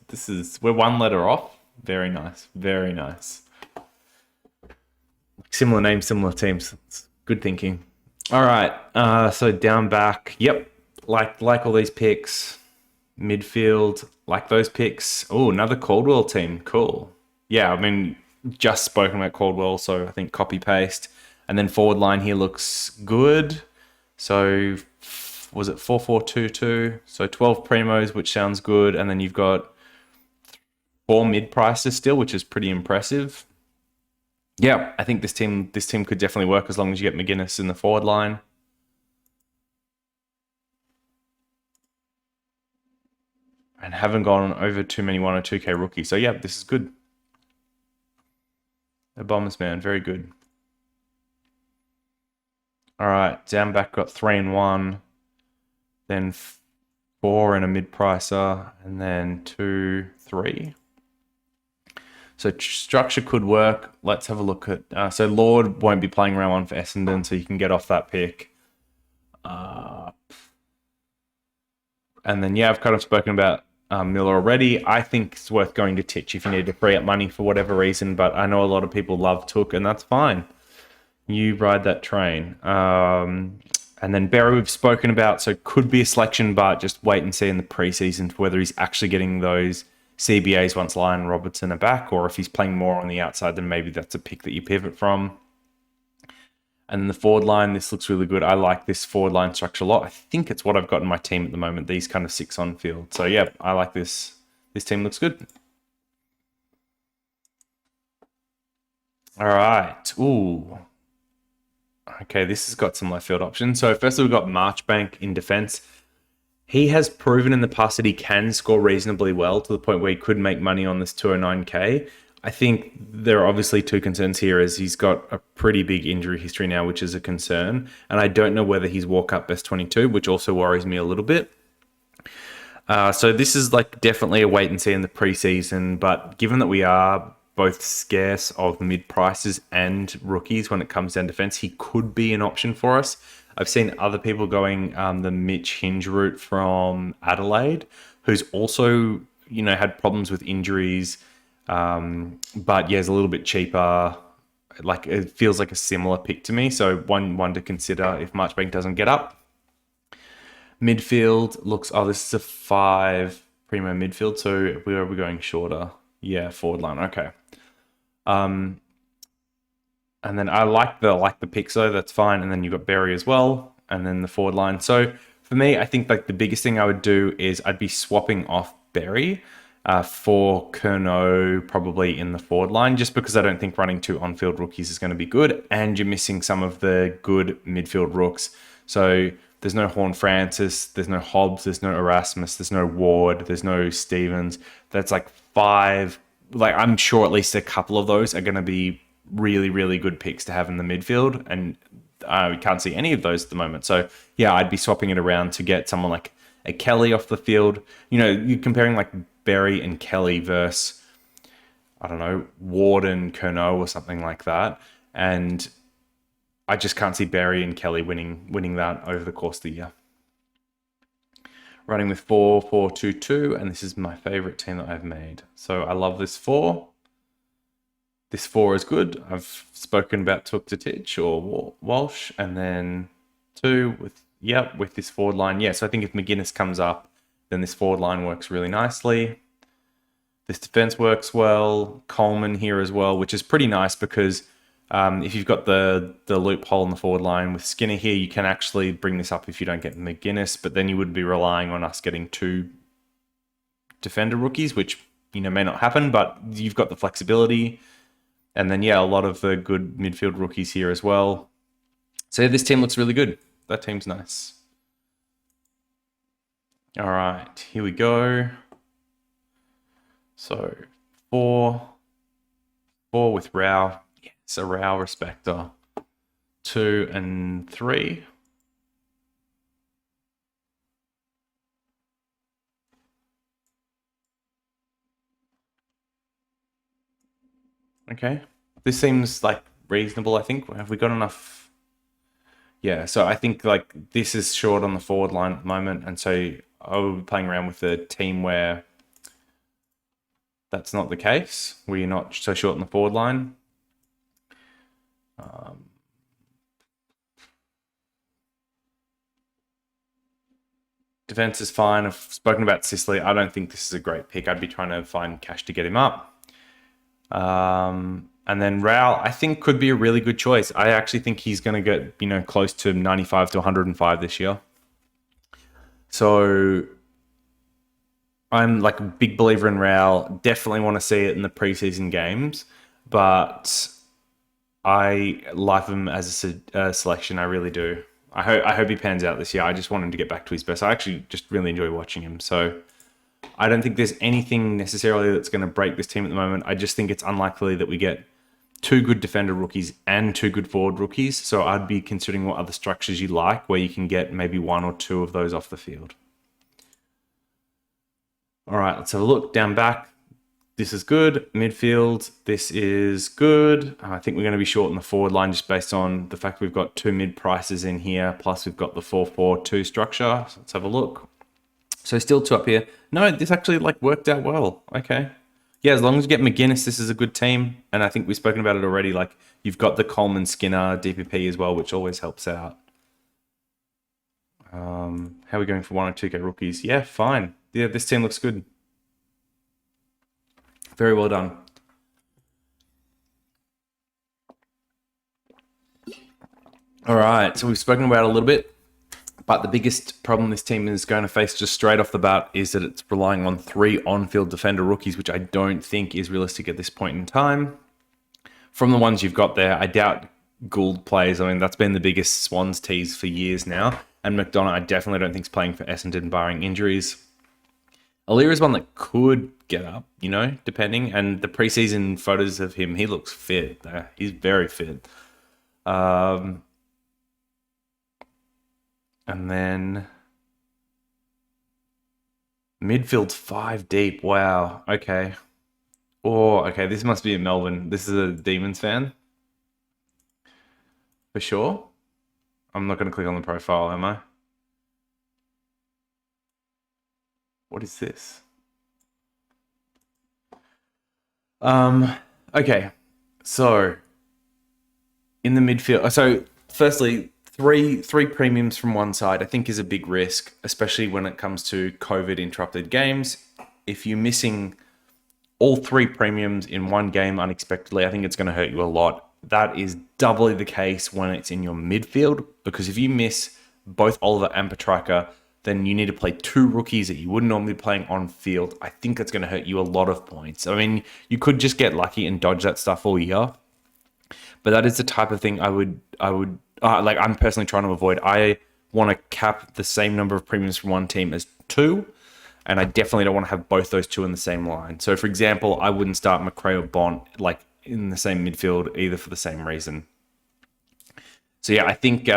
We're 1 letter off. Very nice. Very nice. Similar names, similar teams. It's good thinking. All right. So down back. Yep. Like all these picks. Midfield, like those picks. Oh, another Caldwell team. Cool. Yeah, I mean, just spoken about Caldwell, so I think copy paste. And then forward line here looks good. So was it 4-4-2-2? So 12 primos, which sounds good. And then you've got 4 mid prices still, which is pretty impressive. Yeah, I think this team could definitely work as long as you get McGuinness in the forward line. And haven't gone over too many 1 or 2K rookies. So yeah, this is good. The Bombers, man, very good. All right, down back got 3 and 1, then 4 and a mid pricer, and then 2, 3. So structure could work. Let's have a look at. So Lord won't be playing round 1 for Essendon, so you can get off that pick. And then I've kind of spoken about Miller already. I think it's worth going to Titch if you need to free up money for whatever reason, but I know a lot of people love Took, and that's fine. You ride that train. And then Berry we've spoken about, so could be a selection, but just wait and see in the preseason for whether he's actually getting those CBAs once Lyon and Robertson are back, or if he's playing more on the outside, then maybe that's a pick that you pivot from. And then the forward line, this looks really good. I like this forward line structure a lot. I think it's what I've got in my team at the moment, these kind of 6 on field. So yeah, I like this. This team looks good. All right. Ooh. Okay, this has got some left field options. So first we've got Marchbank in defense. He has proven in the past that he can score reasonably well to the point where he could make money on this 209k. I think there are obviously 2 concerns here, as he's got a pretty big injury history now, which is a concern. And I don't know whether he's walk-up best 22, which also worries me a little bit. So this is like definitely a wait and see in the preseason, but given that we are both scarce of mid prices and rookies when it comes down defense, he could be an option for us. I've seen other people going the Mitch Hinge route from Adelaide, who's also, had problems with injuries, but yeah, is a little bit cheaper. Like, it feels like a similar pick to me. So one to consider if Marchbank doesn't get up. Midfield looks, this is a 5 primo midfield. So where are we going shorter? Yeah, forward line. Okay. And then I like the picks though. That's fine. And then you've got Berry as well, and then the forward line. So for me, I think like the biggest thing I would do is I'd be swapping off Berry for Curnow probably in the forward line, just because I don't think running 2 on-field rookies is going to be good, and you're missing some of the good midfield rooks. So there's no Horn Francis, there's no Hobbs, there's no Erasmus, there's no Ward, there's no Stevens. That's like 5. Like, I'm sure at least a couple of those are going to be really, really good picks to have in the midfield, and we can't see any of those at the moment. So yeah, I'd be swapping it around to get someone like a Kelly off the field. You're comparing like Berry and Kelly versus, I don't know, Ward and Curnow or something like that, and I just can't see Berry and Kelly winning that over the course of the year. Running with 4-4-2-2, and this is my favorite team that I've made. So I love this 4. This 4 is good. I've spoken about Titch or Walsh, and then 2 with this forward line. Yeah, so I think if McGuinness comes up, then this forward line works really nicely. This defense works well. Coleman here as well, which is pretty nice because if you've got the loophole in the forward line with Skinner here, you can actually bring this up if you don't get McGuinness, but then you would be relying on us getting 2 defender rookies, which may not happen, but you've got the flexibility. And then, yeah, a lot of the good midfield rookies here as well. So yeah, this team looks really good. That team's nice. All right, here we go. So 4 with Rao. Yeah, it's a Rao respecter. 2 and 3. Okay. This seems like reasonable, I think. Have we got enough? Yeah, so I think like this is short on the forward line at the moment, and so I'll be playing around with a team where that's not the case, where you're not so short on the forward line. Defense is fine. I've spoken about Sicily. I don't think this is a great pick. I'd be trying to find cash to get him up. And then Rao, I think, could be a really good choice. I actually think he's going to get, close to 95 to 105 this year. So I'm like a big believer in Rao. Definitely want to see it in the preseason games, but I love him as a selection. I really do. I hope he pans out this year. I just want him to get back to his best. I actually just really enjoy watching him. So I don't think there's anything necessarily that's going to break this team at the moment. I just think it's unlikely that we get 2 good defender rookies and 2 good forward rookies. So I'd be considering what other structures you like where you can get maybe 1 or 2 of those off the field. All right, let's have a look. Down back, this is good. Midfield, this is good. I think we're going to be short in the forward line just based on the fact we've got 2 mid prices in here, plus we've got the 4-4-2 structure. So let's have a look. So still 2 up here. No, this actually worked out well. Okay. Yeah, as long as you get McGuinness, this is a good team. And I think we've spoken about it already. You've got the Coleman Skinner DPP as well, which always helps out. How are we going for 1 or 2K rookies? Yeah, fine. Yeah, this team looks good. Very well done. All right, so we've spoken about it a little bit, but the biggest problem this team is going to face just straight off the bat is that it's relying on 3 on-field defender rookies, which I don't think is realistic at this point in time. From the ones you've got there, I doubt Gould plays. I mean, that's been the biggest Swans tease for years now. And McDonough, I definitely don't think is playing for Essendon, barring injuries. Alira is one that could get up, depending. And the preseason photos of him, he looks fit. He's very fit. And then midfield's 5 deep. Wow. Okay. Oh, okay. This must be in Melbourne. This is a Demons fan. For sure. I'm not going to click on the profile, am I? What is this? Okay. So in the midfield. So firstly, three premiums from one side, I think, is a big risk, especially when it comes to COVID interrupted games. If you're missing all 3 premiums in one game unexpectedly, I think it's going to hurt you a lot. That is doubly the case when it's in your midfield, because if you miss both Oliver and Petrarca, then you need to play 2 rookies that you wouldn't normally be playing on field. I think that's going to hurt you a lot of points. I mean, you could just get lucky and dodge that stuff all year, but that is the type of thing I'm personally trying to avoid. I want to cap the same number of premiums from one team as 2, and I definitely don't want to have both those 2 in the same line. So, for example, I wouldn't start McRae or Bont in the same midfield either for the same reason. So, yeah, I think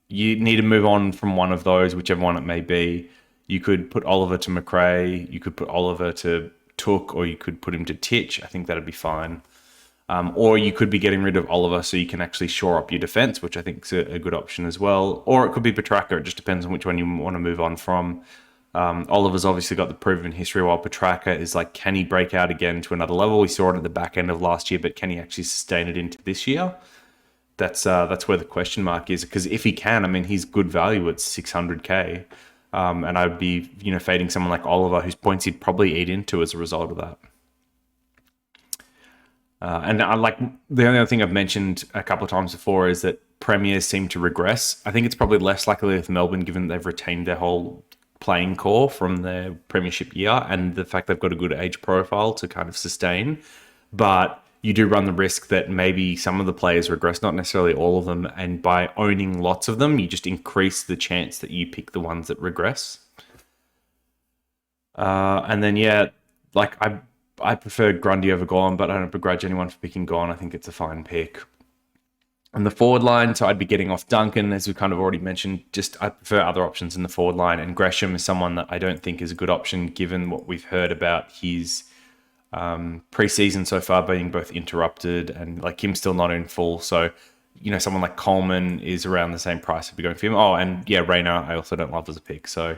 you need to move on from one of those, whichever one it may be. You could put Oliver to McRae, you could put Oliver to Took, or you could put him to Titch. I think that'd be fine. Or you could be getting rid of Oliver so you can actually shore up your defense, which I think is a good option as well. Or it could be Petrarca. It just depends on which one you want to move on from. Oliver's obviously got the proven history, while Petrarca is can he break out again to another level? We saw it at the back end of last year, but can he actually sustain it into this year? That's where the question mark is, because if he can, I mean, he's good value at 600k. And I'd be, fading someone like Oliver, whose points he'd probably eat into as a result of that. And the only other thing I've mentioned a couple of times before is that premiers seem to regress. I think it's probably less likely with Melbourne, given they've retained their whole playing core from their premiership year and the fact they've got a good age profile to kind of sustain. But you do run the risk that maybe some of the players regress, not necessarily all of them. And by owning lots of them, you just increase the chance that you pick the ones that regress. And then, I prefer Grundy over Gawn, but I don't begrudge anyone for picking Gawn. I think it's a fine pick. And the forward line, so I'd be getting off Duncan, as we kind of already mentioned. I prefer other options in the forward line. And Gresham is someone that I don't think is a good option, given what we've heard about his preseason so far being both interrupted and him still not in full. So, someone like Coleman is around the same price I'd be going for him. Oh, and yeah, Rayner, I also don't love as a pick. So,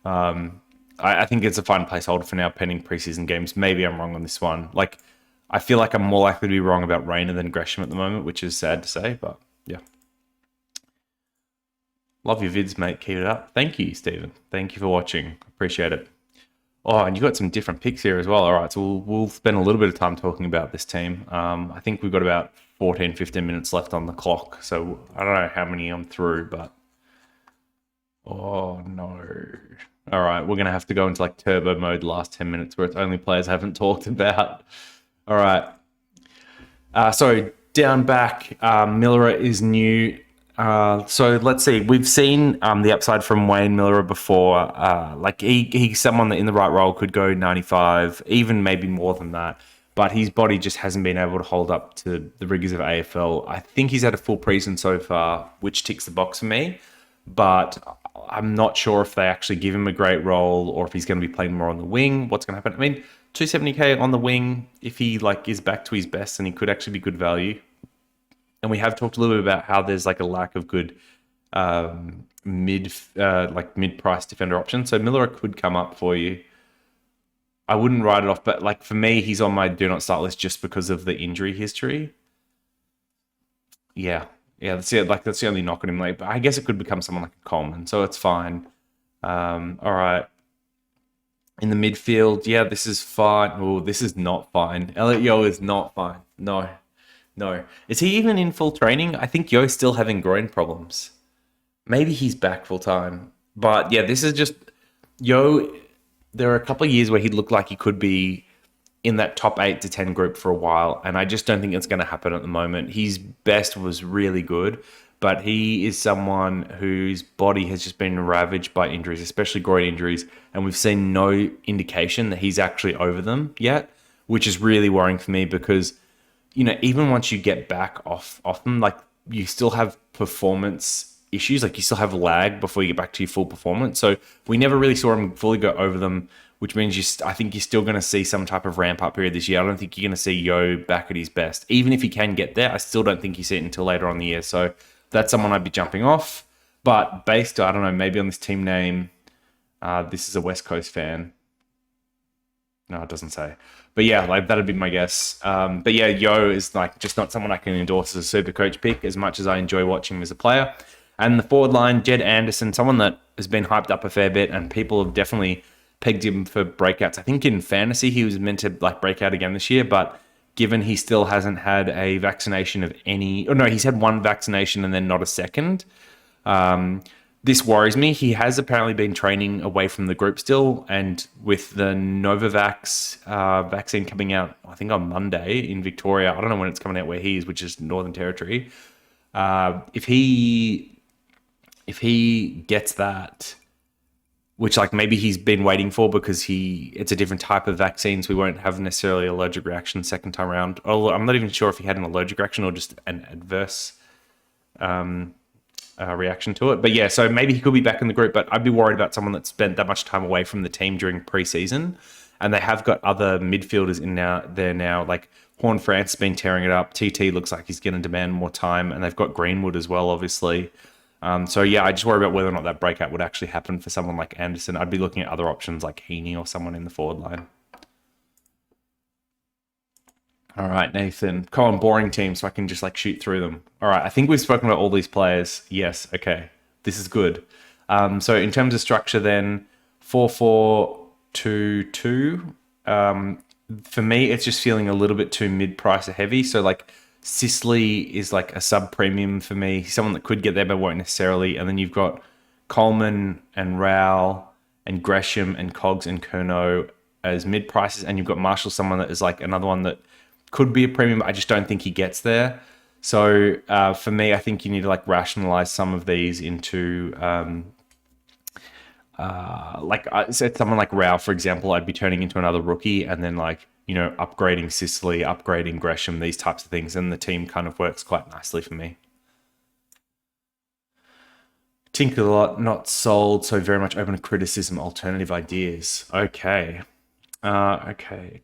I think it's a fine placeholder for now, pending preseason games. Maybe I'm wrong on this one. I feel like I'm more likely to be wrong about Rayner than Gresham at the moment, which is sad to say, but yeah. Love your vids, mate. Keep it up. Thank you, Stephen. Thank you for watching. Appreciate it. Oh, and you've got some different picks here as well. All right, so we'll spend a little bit of time talking about this team. I think we've got about 14, 15 minutes left on the clock, so I don't know how many I'm through, but... Oh, no. All right, we're going to have to go into turbo mode the last 10 minutes where it's only players I haven't talked about. All right. So down back, Miller is new. So let's see. We've seen the upside from Wayne Miller before. He's someone that in the right role could go 95, even maybe more than that. But his body just hasn't been able to hold up to the rigors of AFL. I think he's had a full preseason so far, which ticks the box for me. But I'm not sure if they actually give him a great role or if he's going to be playing more on the wing. What's going to happen? I mean, 270k on the wing, if he is back to his best, then he could actually be good value. And we have talked a little bit about how there's a lack of good mid-price defender options. So Miller could come up for you. I wouldn't write it off, but for me, he's on my do not start list just because of the injury history. Yeah, that's it. That's the only knock on him. But I guess it could become someone like a Coleman, so it's fine. All right. In the midfield, yeah, this is fine. Oh, this is not fine. Elliot Yo is not fine. No, no. Is he even in full training? I think Yo's still having groin problems. Maybe he's back full time. But yeah, this is just Yo. There are a couple of years where he looked like he could be in that top 8 to 10 group for a while, and I just don't think it's going to happen at the moment. His best was really good, but he is someone whose body has just been ravaged by injuries, especially groin injuries, and we've seen no indication that he's actually over them yet, which is really worrying for me because, even once you get back off them, like you still have performance issues, like you still have lag before you get back to your full performance. So we never really saw him fully go over them, which means I think you're still going to see some type of ramp up period this year. I don't think you're going to see Yo back at his best. Even if he can get there, I still don't think you see it until later on in the year. So that's someone I'd be jumping off. But based, I don't know, maybe on this team name, this is a West Coast fan. No, it doesn't say. But yeah, like that'd be my guess. But yeah, Yo is like just not someone I can endorse as a super coach pick as much as I enjoy watching him as a player. And the forward line, Jed Anderson, someone that has been hyped up a fair bit, and people have definitely pegged him for breakouts. I think in fantasy he was meant to like break out again this year, but given he still hasn't had a vaccination of any, or no, he's had one vaccination and then not a second. This worries me. He has apparently been training away from the group still, and with the Novavax vaccine coming out, I think on Monday in Victoria. I don't know when it's coming out where he is, which is Northern Territory. If he gets that, which like maybe he's been waiting for because it's a different type of vaccine, so we won't have necessarily allergic reaction second time around. Although I'm not even sure if he had an allergic reaction or just an adverse reaction to it. But yeah, so maybe he could be back in the group, but I'd be worried about someone that spent that much time away from the team during preseason. And they have got other midfielders there now, like Horn France has been tearing it up. TT looks like he's going to demand more time, and they've got Greenwood as well, obviously. So yeah, I just worry about whether or not that breakout would actually happen for someone like Anderson. I'd be looking at other options like Heaney or someone in the forward line. All right, Nathan. Colin, boring team, so I can just like shoot through them. All right, I think we've spoken about all these players. Yes, okay. This is good. So in terms of structure then, 4-4-2-2. For me, it's just feeling a little bit too mid-price heavy. So like Sicily is like a sub-premium for me. Someone that could get there but won't necessarily. And then you've got Coleman and Rowell and Gresham and Cogs and Curnow as mid-prices. And you've got Marshall, someone that is like another one that could be a premium, but I just don't think he gets there. So for me, I think you need to like rationalize some of these into like I said, someone like Rao, for example, I'd be turning into another rookie and then like, upgrading Sicily, upgrading Gresham, these types of things. And the team kind of works quite nicely for me. Tinker a lot, not sold, so very much open to criticism, alternative ideas. Okay. Okay.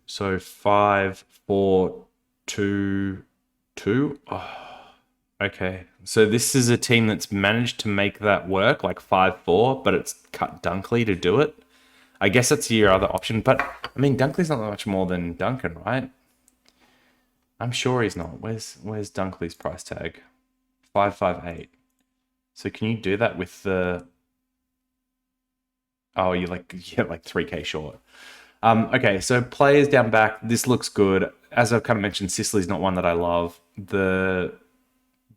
So 5-4-2-2. Oh, okay. So this is a team that's managed to make that work, like 5-4, but it's cut Dunkley to do it. I guess that's your other option, but I mean, Dunkley's not that much more than Duncan, right? I'm sure he's not. Where's Dunkley's price tag? 558. So can you do that with the? Oh, you're like 3K short. Okay, so players down back. This looks good. As I've kind of mentioned, Sicily's not one that I love. But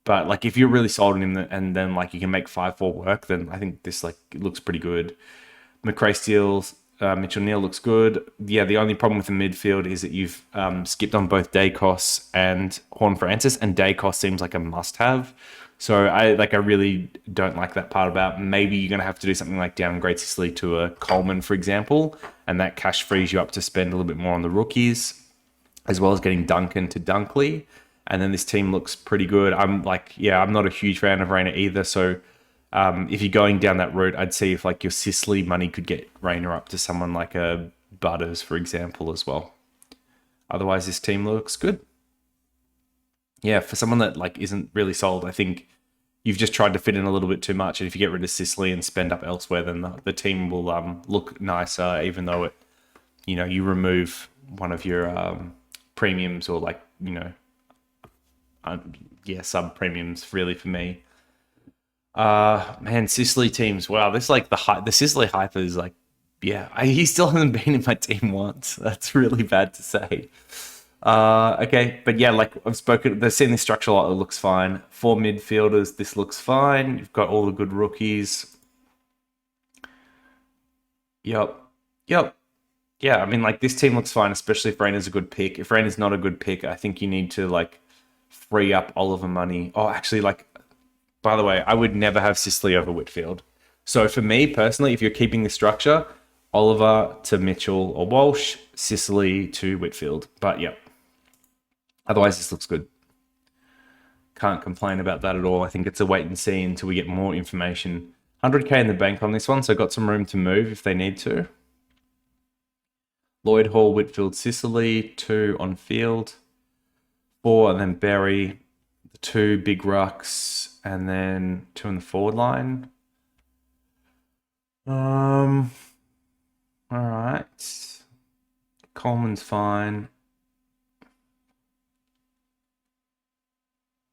like if you're really sold on him and then like you can make 5-4 work, then I think this like looks pretty good. McRae Steele, Mitchell Neal looks good. Yeah, the only problem with the midfield is that you've skipped on both Dacos and Horn Francis, and Dacos seems like a must-have. So I really don't like that part about maybe you're going to have to do something like downgrade Sicily to a Coleman, for example, and that cash frees you up to spend a little bit more on the rookies, as well as getting Duncan to Dunkley. And then this team looks pretty good. I'm not a huge fan of Rayner either. So if you're going down that route, I'd see if like your Sicily money could get Rayner up to someone like a Butters, for example, as well. Otherwise, this team looks good. Yeah, for someone that like isn't really sold, I think you've just tried to fit in a little bit too much. And if you get rid of Sicily and spend up elsewhere, then the team will look nicer, even though it, you remove one of your premiums or like, sub premiums really for me. Man, Sicily teams. Wow, this like the Sicily hype is like yeah, he still hasn't been in my team once. That's really bad to say. Okay, but yeah, like I've spoken, they've seen this structure a lot. It looks fine. 4 midfielders, this looks fine. You've got all the good rookies. Yep, yep. Yeah, I mean, like this team looks fine, especially if Rainer's a good pick. If Rainer's not a good pick, I think you need to like free up Oliver money. Oh, actually, like, by the way, I would never have Sicily over Whitfield. So for me personally, if you're keeping the structure, Oliver to Mitchell or Walsh, Sicily to Whitfield. But yeah, otherwise this looks good. Can't complain about that at all. I think it's a wait and see until we get more information. 100k in the bank on this one, so got some room to move if they need to. Lloyd Hall, Whitfield, Sicily, 2 on field. 4, and then Berry, the 2 big rucks, and then 2 in the forward line. All right. Coleman's fine.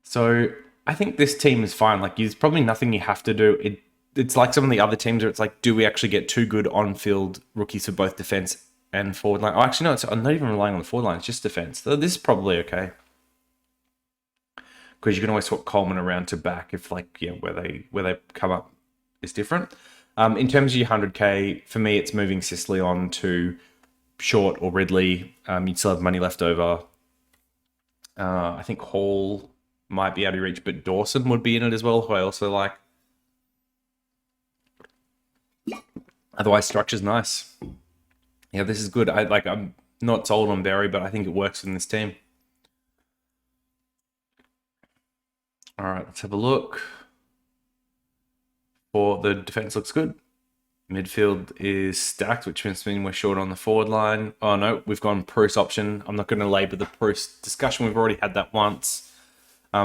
So I think this team is fine. Like, there's probably nothing you have to do. It's like some of the other teams where it's like, do we actually get 2 good on-field rookies for both defense and forward line? Oh, actually, no, I'm not even relying on the forward line. It's just defense. So this is probably okay. Because you can always swap Coleman around to back if, like, yeah, where they come up is different. In terms of your 100k, for me, it's moving Sicily on to Short or Ridley. You'd still have money left over. I think Hall might be out of reach, but Dawson would be in it as well, who I also like. Otherwise, structure's nice. Yeah, this is good. I'm not sold on Berry, but I think it works in this team. All right, let's have a look. For the defense looks good. Midfield is stacked, which means we're short on the forward line. Oh no, we've gone Bruce option. I'm not going to labour the Bruce discussion. We've already had that once.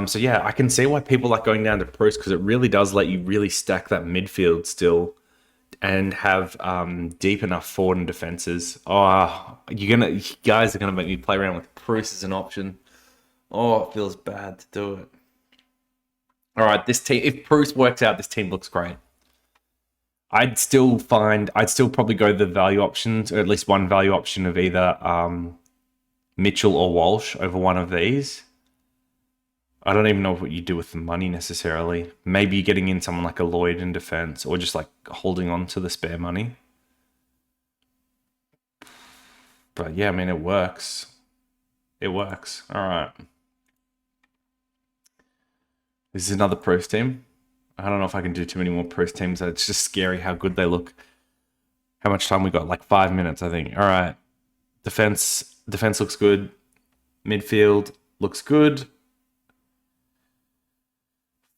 So yeah, I can see why people like going down to Bruce, because it really does let you really stack that midfield still and have deep enough forward and defenses. Oh, you guys are gonna make me play around with Bruce as an option. Oh, it feels bad to do it. All right, this team, if Bruce works out, this team looks great. I'd still probably go the value options, or at least one value option of either Mitchell or Walsh over one of these. I don't even know what you do with the money necessarily. Maybe getting in someone like a Lloyd in defense, or just like holding on to the spare money. But yeah, I mean, it works. It works. All right. This is another Pros team. I don't know if I can do too many more Pros teams. It's just scary how good they look. How much time we got? Like 5 minutes, I think. All right. Defense looks good. Midfield looks good.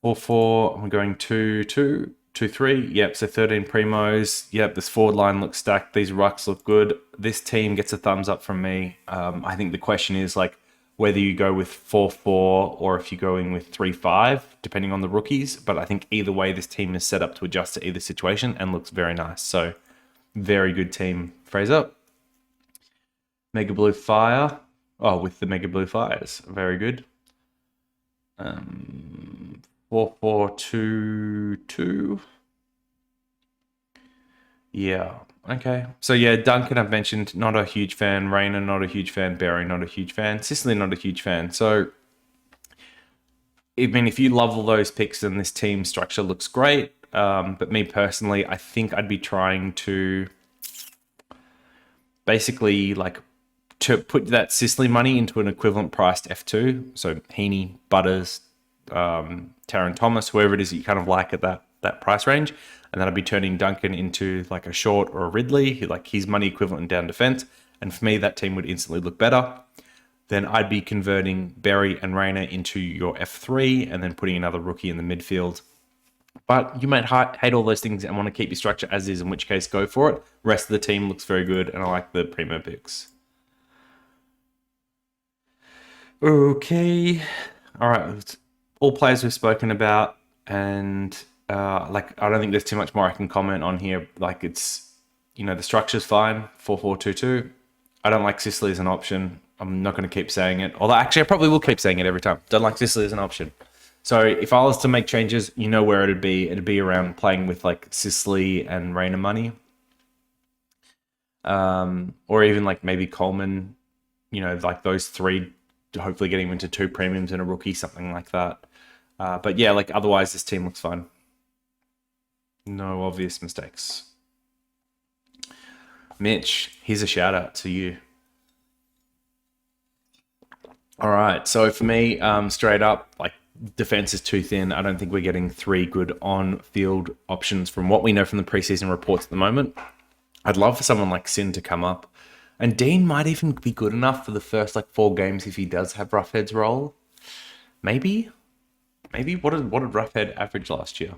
4-4. I'm going 2-2. 2-3. Yep, so 13 primos. Yep, this forward line looks stacked. These rucks look good. This team gets a thumbs up from me. I think the question is like whether you go with 4-4 or if you're going with 3-5, depending on the rookies. But I think either way, this team is set up to adjust to either situation and looks very nice. So very good team. Fraser. Mega Blue Fire. Oh, with the Mega Blue Fires. Very good. 4-4-2-2. Yeah. Okay. So yeah, Duncan I've mentioned, not a huge fan. Rayner, not a huge fan. Berry, not a huge fan. Sicily, not a huge fan. So, I mean, if you love all those picks, then this team structure looks great. But me personally, I think I'd be trying to basically like to put that Sicily money into an equivalent priced F2. So Heaney, Butters, Taron Thomas, whoever it is that you kind of like at that price range. And then I'd be turning Duncan into like a Short or a Ridley, like his money equivalent in down defense. And for me, that team would instantly look better. Then I'd be converting Berry and Rayner into your F3 and then putting another rookie in the midfield. But you might hate all those things and want to keep your structure as is, in which case go for it. Rest of the team looks very good and I like the primo picks. Okay. All right. All players we've spoken about, and I don't think there's too much more I can comment on here. Like it's, the structure's fine. 4-4-2-2. I don't like Sicily as an option. I'm not going to keep saying it. Although actually, I probably will keep saying it every time. Don't like Sicily as an option. So if I was to make changes, where it'd be. It'd be around playing with like Sicily and Rayner money. or even like maybe Coleman, like those three, hopefully getting into 2 premiums and a rookie, something like that. But yeah, like otherwise this team looks fine. No obvious mistakes. Mitch, here's a shout out to you. All right, so for me, straight up, like defense is too thin. I don't think we're getting 3 good on-field options from what we know from the preseason reports at the moment. I'd love for someone like Sin to come up. And Dean might even be good enough for the first 4 games if he does have Roughhead's role. Maybe. What did Roughhead average last year?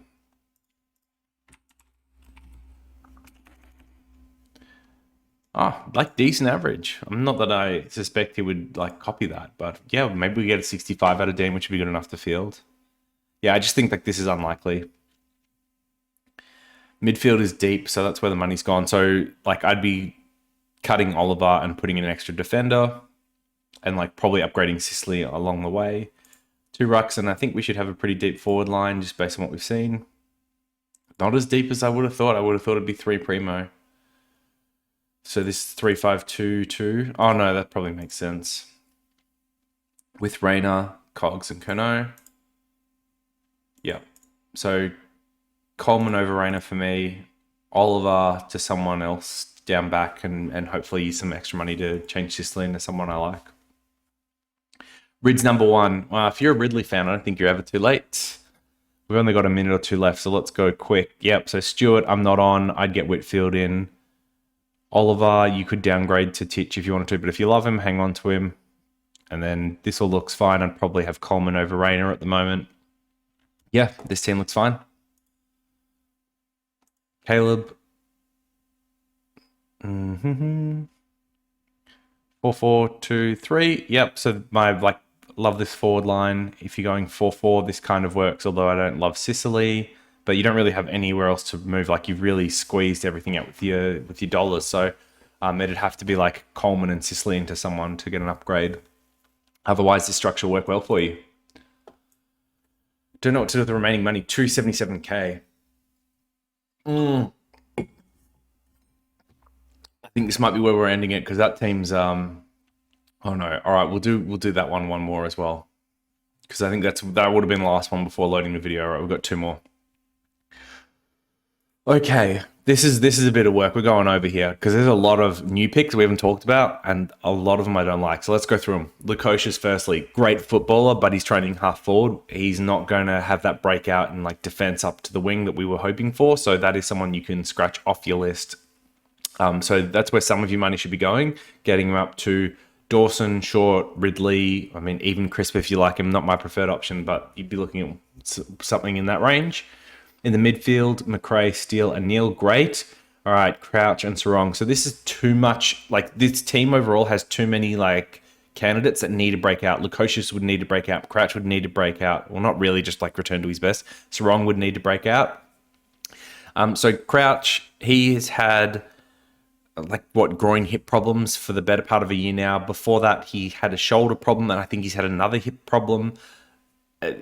Oh, decent average. Not that I suspect he would copy that, but yeah, maybe we get a 65 out of Dean, which would be good enough to field. Yeah, I just think this is unlikely. Midfield is deep, so that's where the money's gone. So I'd be cutting Oliver and putting in an extra defender, and probably upgrading Sicily along the way. 2 rucks, and I think we should have a pretty deep forward line just based on what we've seen. Not as deep as I would have thought. I would have thought it'd be 3 primo. So this 3-5-2-2. Oh no, that probably makes sense. With Rayner, Cogs, and Kerno. Yeah. So Coleman over Rayner for me. Oliver to someone else down back, and hopefully use some extra money to change Sicily into someone I like. Rid's number 1. If you're a Ridley fan, I don't think you're ever too late. We've only got a minute or 2 left, so let's go quick. Yep, so Stewart, I'm not on. I'd get Whitfield in. Oliver, you could downgrade to Titch if you wanted to, but if you love him, hang on to him. And then this all looks fine. I'd probably have Coleman over Rayner at the moment. Yeah, this team looks fine. Caleb. 4-4-2-3. Yep, so my love this forward line. If you're going 4-4, this kind of works, although I don't love Sicily. But you don't really have anywhere else to move. You've really squeezed everything out with your dollars. So it'd have to be Coleman and Sicily into someone to get an upgrade. Otherwise, this structure will work well for you. Don't know what to do with the remaining money. 277k. I think this might be where we're ending it because that team's. Oh no! All right, we'll do that one more as well because I think that would have been the last one before loading the video. All right, we've got 2 more. Okay, this is a bit of work. We're going over here because there's a lot of new picks we haven't talked about, and a lot of them I don't like. So let's go through them. Lukosius, firstly, great footballer, but he's training half forward. He's not going to have that breakout and defense up to the wing that we were hoping for. So that is someone you can scratch off your list. So that's where some of your money should be going, getting him up to Dawson, Short, Ridley. I mean, even Crisp if you like him. Not my preferred option, but you'd be looking at something in that range. In the midfield, McRae, Steele, and Neil, great. All right, Crouch and Sarong. So this is too much. This team overall has too many candidates that need to break out. Lukosius would need to break out. Crouch would need to break out. Well, not really, just return to his best. Sarong would need to break out. So Crouch, he has had groin hip problems for the better part of a year now. Before that, he had a shoulder problem, and I think he's had another hip problem.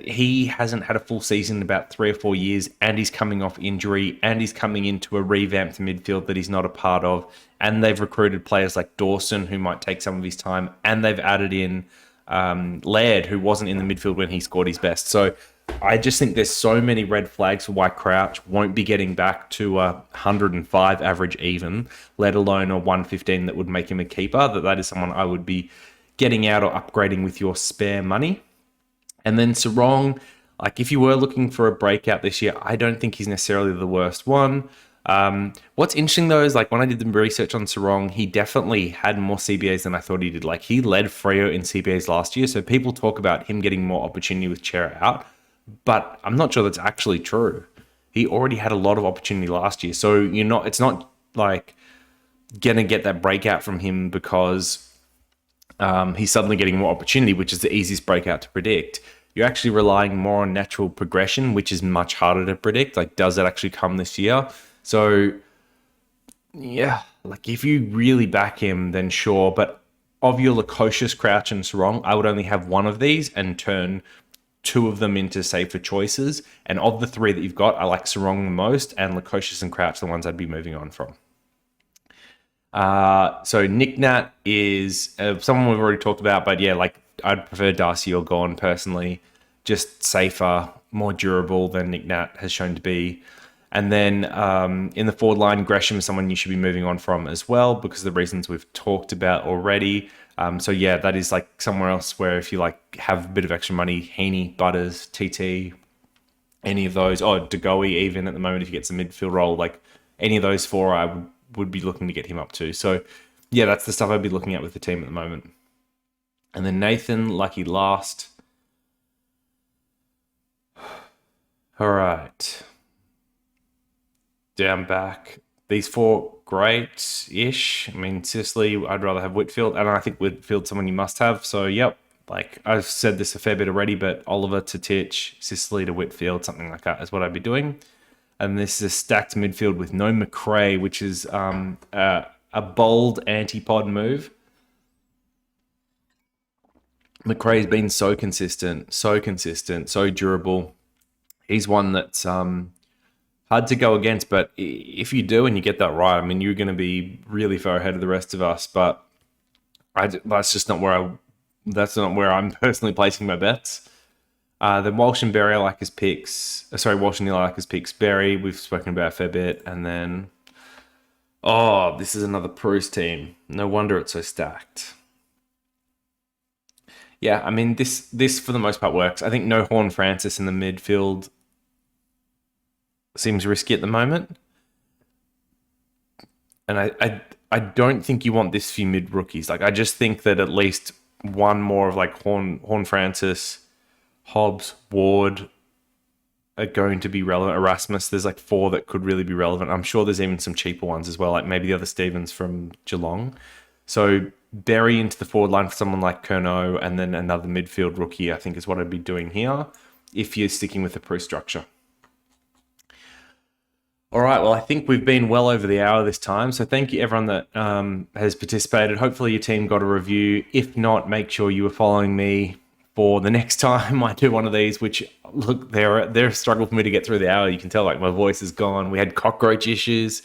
He hasn't had a full season in about 3 or 4 years, and he's coming off injury, and he's coming into a revamped midfield that he's not a part of. And they've recruited players like Dawson, who might take some of his time, and they've added in Laird, who wasn't in the midfield when he scored his best. So I just think there's so many red flags for why Crouch won't be getting back to a 105 average even, let alone a 115 that would make him a keeper, that is someone I would be getting out or upgrading with your spare money. And then Sarong, if you were looking for a breakout this year, I don't think he's necessarily the worst one. What's interesting though is when I did the research on Sarong, he definitely had more CBAs than I thought he did. He led Freo in CBAs last year, so people talk about him getting more opportunity with Chair out, but I'm not sure that's actually true. He already had a lot of opportunity last year, so it's not gonna get that breakout from him because he's suddenly getting more opportunity, which is the easiest breakout to predict. You're actually relying more on natural progression, which is much harder to predict. Does that actually come this year? So, yeah, if you really back him, then sure. But of your Lukosius, Crouch, and Sarong, I would only have one of these and turn 2 of them into safer choices. And of the 3 that you've got, I like Sarong the most, and Lukosius and Crouch the ones I'd be moving on from. So Nick Nat is someone we've already talked about, but yeah, like I'd prefer Darcy or Gorn personally. Just safer, more durable than Nick Nat has shown to be. And then in the forward line, Gresham is someone you should be moving on from as well because of the reasons we've talked about already. So yeah, that is like somewhere else where if you like have a bit of extra money, Heaney, Butters, TT, any of those, Degoe even at the moment if he gets a midfield role, like any of those four, I would be looking to get him up to. So yeah, that's the stuff I'd be looking at with the team at the moment. And then Nathan, lucky last. All right. Down back. These four, great-ish. I mean, Sicily, I'd rather have Whitfield. And I think Whitfield's someone you must have. So, yep. Like, I've said this a fair bit already, but Oliver to Titch, Sicily to Whitfield, something like that is what I'd be doing. And this is a stacked midfield with no McRae, which is a bold anti-pod move. McRae's been so consistent, so durable. He's one that's hard to go against, but if you do and you get that right, I mean, you're going to be really far ahead of the rest of us. But that's just not where I'm personally placing my bets. Then Walsh and Berry I like as picks. Walsh and Neil I like as picks. Berry we've spoken about a fair bit, and then this is another Bruce team. No wonder it's so stacked. Yeah, I mean this for the most part works. I think no Horn Francis in the midfield seems risky at the moment, and I don't think you want this few mid rookies. Like I just think that at least one more of like Horn Francis, Hobbs, Ward are going to be relevant. Erasmus, there's like four that could really be relevant. I'm sure there's even some cheaper ones as well, like maybe the other Stevens from Geelong. So bury into the forward line for someone like Curnow, and then another midfield rookie, I think is what I'd be doing here if you're sticking with the pro structure. All right, well, I think we've been well over the hour this time. So thank you everyone that has participated. Hopefully your team got a review. If not, make sure you are following me for the next time I do one of these, which, look, they're a struggle for me to get through the hour. You can tell, like, my voice is gone. We had cockroach issues.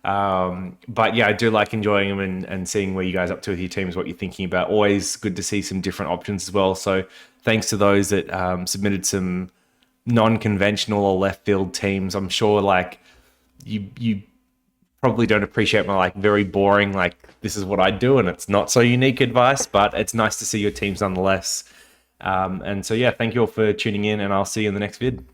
But yeah, I do like enjoying them and seeing where you guys are up to with your teams, what you're thinking about. Always good to see some different options as well. So thanks to those that submitted some non-conventional or left field teams. I'm sure like you probably don't appreciate my like very boring, like this is what I do and it's not so unique advice, but it's nice to see your teams nonetheless. And so yeah, thank you all for tuning in, and I'll see you in the next vid.